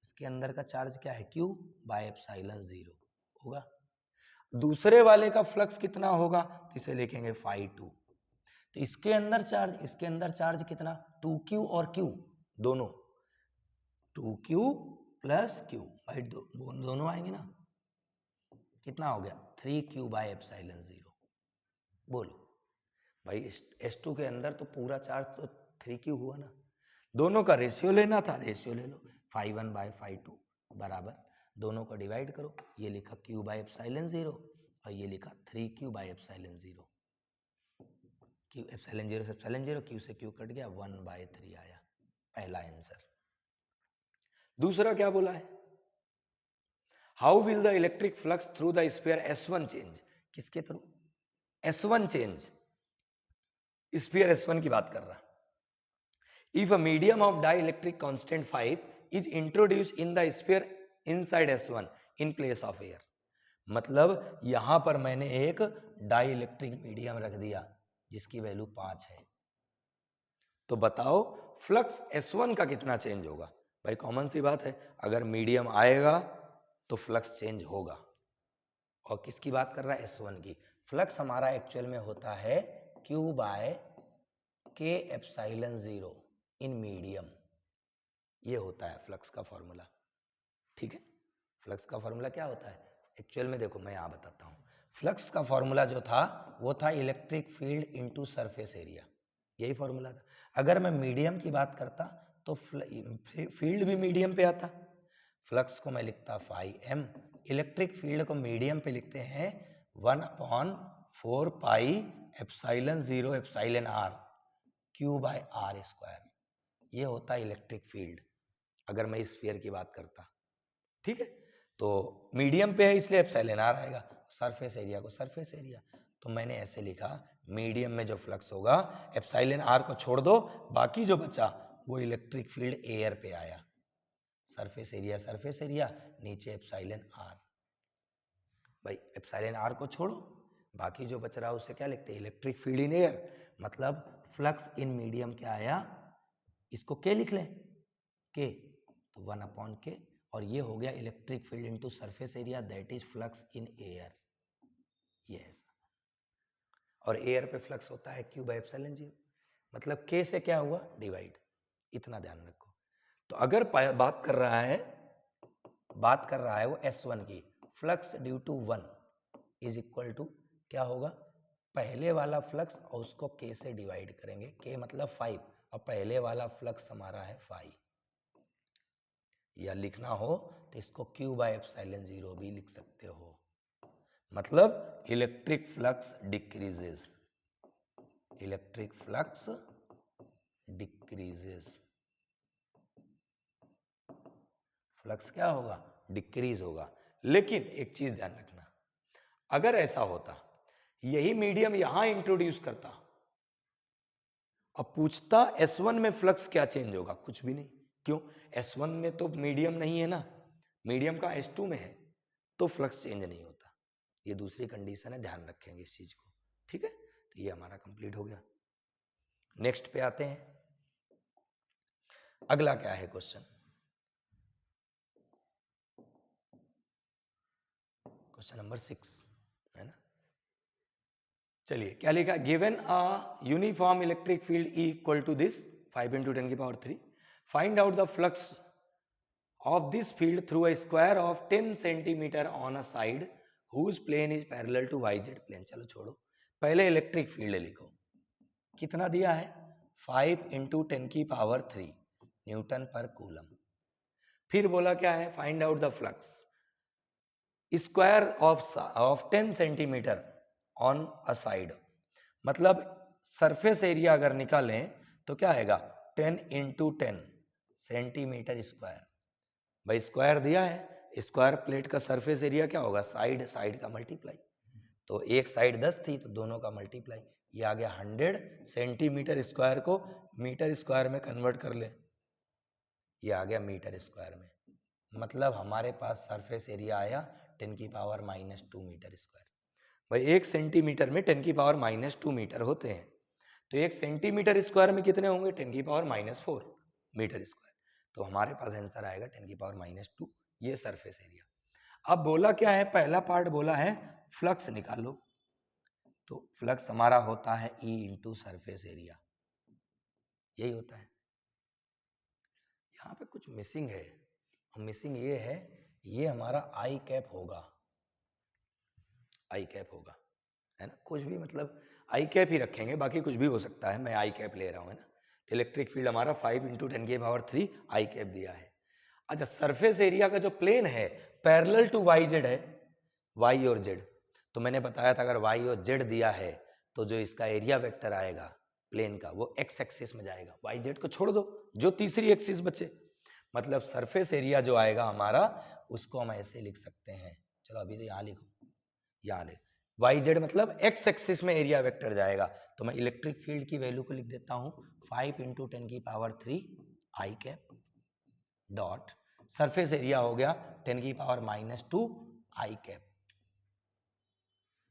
इसके अंदर का चार्ज क्या है, Q बाय एप्सिलॉन 0 होगा। दूसरे वाले का फ्लक्स कितना होगा, तो इसे लिखेंगे φ2। तो इसके अंदर चार्ज, इसके अंदर चार्ज कितना, 2Q और Q दोनों, 2q प्लस क्यू, भाई दोनों आएंगे ना, कितना हो गया 3q बाय एप्सिलॉन 0। बोलो भाई S2 के अंदर तो पूरा चार्ज तो 3q हुआ ना, दोनों का रेशियो लेना था, रेशियो ले लो, 5 1 बाय 5 2 बराबर, दोनों को डिवाइड करो, ये लिखा q बाय एप्सिलॉन 0 और ये लिखा 3q bye epsilon 0। q epsilon 0 से एप्सिलॉन 0, q से q कट गया, 1/3 आया पहला आंसर। दूसरा क्या बोला है, how will the electric flux through the sphere S1 change, किसके थ्रू, S1 चेंज, स्फीयर S1 की बात कर रहा। If a medium of dielectric constant 5 is introduced in the sphere inside S1 in place of air, मतलब यहां पर मैंने एक डाइलेक्ट्रिक मीडियम रख दिया जिसकी वैल्यू 5 है, तो बताओ फ्लक्स S1 का कितना चेंज होगा। भाई कॉमन सी बात है, अगर मीडियम आएगा तो फ्लक्स चेंज होगा, और किसकी बात कर रहा है, S1 की। फ्लक्स हमारा एक्चुअल में होता है Q by K epsilon 0 in medium, ये होता है फ्लक्स का फॉर्मूला, ठीक है। फ्लक्स का फॉर्मूला क्या होता है एक्चुअल में, देखो मैं यहाँ बताता हूँ। फ्लक्स का फॉर्मूला जो था वो था electric field into surface area, यही फॉर्मूला था। अगर मैं मीडियम की बात करता तो फील्ड भी मीडियम पे आता, फ्लक्स को मैं लिखता φm, इलेक्ट्रिक फील्ड को मीडियम पे लिखते हैं 1/4 pi epsilon 0 epsilon r q by r square, ये होता है इलेक्ट्रिक फील्ड अगर मैं इस स्फीयर की बात करता, ठीक है। तो मीडियम पे है इसलिए एप्सिलॉन r आएगा, सरफेस एरिया को सरफेस एरिया, तो मैंने ऐसे लिखा मीडियम में जो फ्लक्स होगा एप्सिलॉन r को छोड़ दो, बाकी जो बचा वो इलेक्ट्रिक फील्ड एयर पे आया, सरफेस एरिया नीचे एप्सिलॉन r। भाई एप्सिलॉन r को छोड़ो, बाकी जो बच रहा है उसे क्या लिखते हैं, इलेक्ट्रिक फील्ड इन एयर, मतलब फ्लक्स इन मीडियम क्या आया, इसको के लिख लें, के, तो 1/k, और ये हो गया electric field into surface area, that is flux in air, ये ऐसा। और एयर पे फ्लक्स होता है Q बाय एप्सिलॉन 0, मतलब k से क्या हुआ डिवाइड, इतना ध्यान रखो। तो अगर बात कर रहा है वो S1 की, flux due to 1 is equal to क्या होगा, पहले वाला फ्लक्स और उसको k से डिवाइड करेंगे, k मतलब 5 और पहले वाला फ्लक्स हमारा है 5, या लिखना हो तो इसको Q बाय एप्सिलॉन 0 भी लिख सकते हो, मतलब electric flux decreases, electric flux decreases, flux क्या होगा, डिक्रीज होगा। लेकिन एक चीज ध्यान रखना, अगर ऐसा होता यही मीडियम यहां इंट्रोड्यूस करता और पूछता S1 में फ्लक्स क्या चेंज होगा, कुछ भी नहीं, क्यों, S1 में तो मीडियम नहीं है ना, मीडियम का S2 में है, तो फ्लक्स चेंज नहीं होता, ये दूसरी कंडीशन है, ध्यान रखेंगे इस चीज को, ठीक है। तो ये हमारा कंप्लीट हो गया। नेक्स्ट पे आते हैं, अगला क्या है क्वेश्चन, क्वेश्चन नंबर 6 है ना। चलिए क्या लिखा, given a uniform electric field E equal to this 5 × 10⁻³ find out the flux of this field through a square of 10 centimeter on a side whose plane is parallel to yz plane। चलो छोड़ो, पहले electric field लिखो, कितना दिया है 5 × 10⁻³ Newton पर coulomb. फिर बोला क्या है, find out the flux square of 10 centimetre on a side, मतलब सरफेस एरिया अगर निकालें तो क्या आएगा 10 × 10 सेंटीमीटर स्क्वायर। भाई स्क्वायर दिया है, स्क्वायर प्लेट का सरफेस एरिया क्या होगा, साइड का मल्टीप्लाई, तो एक साइड 10 थी तो दोनों का मल्टीप्लाई, ये आ गया 100 सेंटीमीटर स्क्वायर को मीटर स्क्वायर में कन्वर्ट कर ले, ये आ गया मीटर स्क्वायर में, मतलब हमारे पास सरफेस एरिया आया 10⁻² मीटर स्क्वायर। भाई 1 सेंटीमीटर में 10⁻² मीटर होते हैं, तो 1 सेंटीमीटर स्क्वायर में कितने होंगे 10⁻⁴ मीटर स्क्वायर, तो हमारे पास आंसर आएगा 10⁻², ये सरफेस एरिया। अब बोला क्या है, पहला पार्ट बोला है फ्लक्स निकालो, तो फ्लक्स हमारा होता है E × सरफेस एरिया, यही होता है। यहाँ पे कुछ मिसिंग है, मिसिंग ये है, ये हमारा आई कैप होगा, आई कैप होगा, है ना, कुछ भी मतलब आई कैप ही रखेंगे, बाकी कुछ भी हो सकता है, मैं आई कैप ले रहा हूँ, है ना। इलेक्ट्रिक फील्ड हमारा 5 × 10⁻³ आई कैप दिया है। अच्छा, सरफेस एरिया का जो प्लेन है पैरेलल टू वाई जेड है, वाई और जेड, तो मैंने बताया था अगर वाई और जेड दिया है तो जो इसका एरिया वेक्टर आएगा प्लेन का वो एक्स एक्सिस में जाएगा, वाई जेड को छोड़ दो, जो तीसरी एक्सिस बचे, मतलब सरफेस एरिया जो आएगा हमारा उसको हम ऐसे लिख सकते हैं, चलो अभी तो यहाँ लिखो, यहाँ ले वाई जेड मतलब एक्स एक्सिस में एरिया वेक्टर जाएगा, तो मैं इलेक्ट्रिक फील्ड की वैल्यू को लिख देता हूँ 5 × 10⁻³ आई कैप डॉट सरफेस एरिया हो गया 10⁻² आई कैप।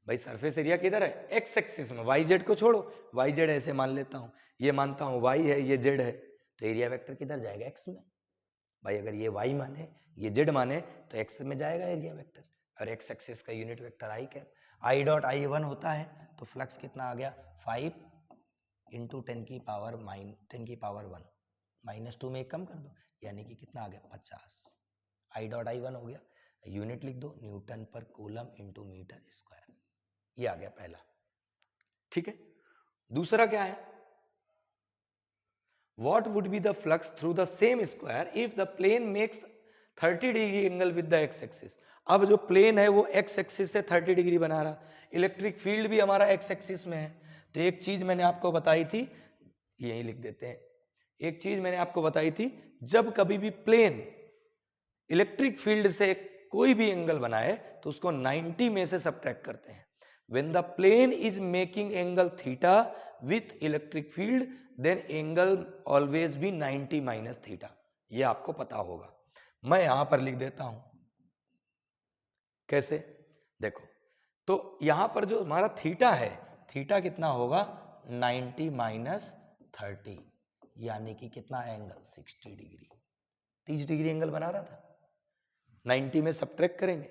भाई सरफेस एरिया किधर है, एक्स एक्सिस में, वाई जेड को छोड़ो, वाई जेड ऐसे मान लेता हूँ, ये मानता हूँ वाई है, ये जेड है, तो एरिया वेक्टर किधर जाएगा, एक्स में। भाई अगर ये वाई माने, ये जेड माने, तो एक्स में जाएगा एरिया वेक्टर, और एक्स एक्सिस का unit vector I cap, I dot I 1 होता है, तो फ्लक्स कितना आ गया 5 × 10⁻1 -2 में एक कम कर दो, यानी कि कितना आ गया 50, आई डॉट आई 1 हो गया, यूनिट लिख दो न्यूटन पर कूलम × मीटर स्क्वायर, ये आ गया पहला। ठीक है, दूसरा क्या है, what would be the flux through the same square if the plane makes 30 degree angle with the x axis. अब जो प्लेन है वो एक्स एक्सिस से 30 डिग्री बना रहा, इलेक्ट्रिक फील्ड भी हमारा एक्स एक्सिस में है, तो एक चीज मैंने आपको बताई थी, यही लिख देते हैं, एक चीज मैंने आपको बताई थी, जब कभी भी प्लेन इलेक्ट्रिक फील्ड से कोई भी एंगल बनाए तो उसको 90 में से सब्ट्रैक्ट करते हैं। When the plane is making angle theta with electric field, then angle always be 90 minus theta, ये आपको पता होगा। मैं यहां पर लिख देता हूं, कैसे, देखो, तो यहां पर जो हमारा थीटा है, थीटा कितना होगा 90 minus 30, यानी कि कितना एंगल 60 डिग्री, 30 डिग्री एंगल बना रहा था, 90 में सब्ट्रैक्ट करेंगे,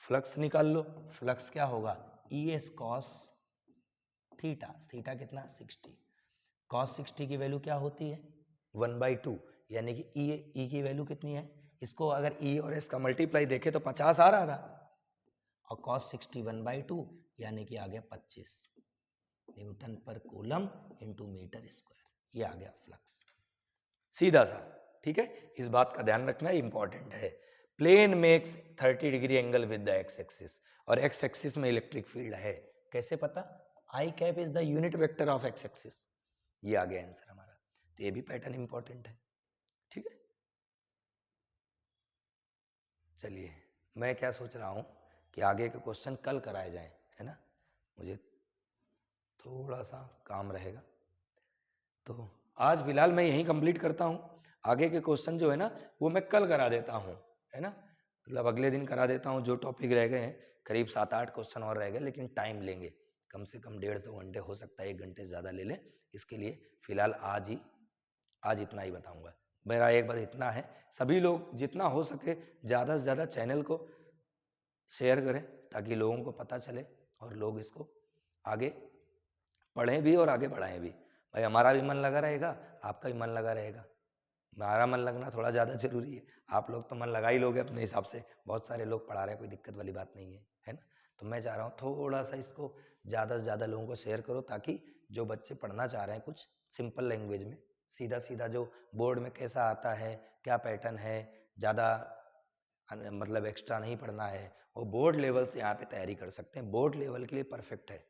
फ्लक्स निकाल लो, फ्लक्स क्या होगा ई एस कॉस थीटा, थीटा कितना 60, कॉस 60 की वैल्यू क्या होती है 1/2, यानी कि ई की वैल्यू कितनी है, इसको अगर ई और एस का मल्टीप्लाई देखे तो 50 आ रहा था, और कॉस 60 1/2 यानी कि आ गया 25 न्यूटन पर कूलम × मीटर स्क्वायर, ये आ गया फ्लक्स, सीधा सा। ठीक है, इस बात का ध्यान रखना इंपॉर्टेंट है, plane makes 30 degree angle with the x axis, और एक्स एक्सिस में इलेक्ट्रिक फील्ड है, कैसे पता, i cap is the unit vector of x axis, ये आ गया आंसर हमारा, तो ये भी पैटर्न इंपॉर्टेंट है। ठीक है, चलिए मैं क्या सोच रहा हूं कि आगे के क्वेश्चन कल कराए जाएं, है ना, मुझे थोड़ा सा काम रहेगा, तो आज फिलहाल मैं यही कंप्लीट करता हूं, आगे के क्वेश्चन जो है ना वो मैं कल करा देता हूं, है ना, मतलब अगले दिन करा देता हूं, जो टॉपिक रह गए हैं करीब 7-8 क्वेश्चन और रह गए, लेकिन टाइम लेंगे, कम से कम 1.5-2 घंटे, हो सकता है 1 घंटे ज़्यादा ले लें, इसके लिए फिलहाल आज इतना ही बताऊंगा। मेरा एक बार इतना है, सभी लोग जितना हो सके ज़्यादा से ज़्यादा चैनल को शेयर करें ताकि लोगों को पता चले और लोग इसको आगे पढ़ें भी और आगे बढ़ाएं भी। भाई हमारा भी मन लगा रहेगा, आपका भी मन लगा रहेगा, हमारा मन लगना थोड़ा ज़्यादा जरूरी है, आप लोग तो मन लगा ही लोगे अपने हिसाब से, बहुत सारे लोग पढ़ा रहे हैं, कोई दिक्कत वाली बात नहीं है ना, तो मैं चाह रहा हूँ थोड़ा सा इसको ज़्यादा से ज़्यादा लोगों को शेयर करो, ताकि जो बच्चे पढ़ना चाह रहे हैं कुछ सिंपल लैंग्वेज में, सीधा सीधा जो बोर्ड में कैसा आता है, क्या पैटर्न है, ज़्यादा मतलब एक्स्ट्रा नहीं पढ़ना है, वो बोर्ड लेवल से यहाँ पे तैयारी कर सकते हैं, बोर्ड लेवल के लिए परफेक्ट है।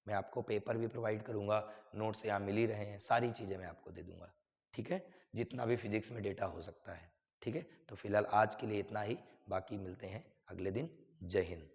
मैं आपको पेपर भी प्रोवाइड करूँगा, नोट्स यहाँ मिल ही रहे हैं, सारी चीज़ें मैं आपको दे दूँगा। ठीक है, जितना भी फिजिक्स में डेटा हो सकता है। ठीक है, तो फिलहाल आज के लिए इतना ही, बाकी मिलते हैं अगले दिन। जय हिंद।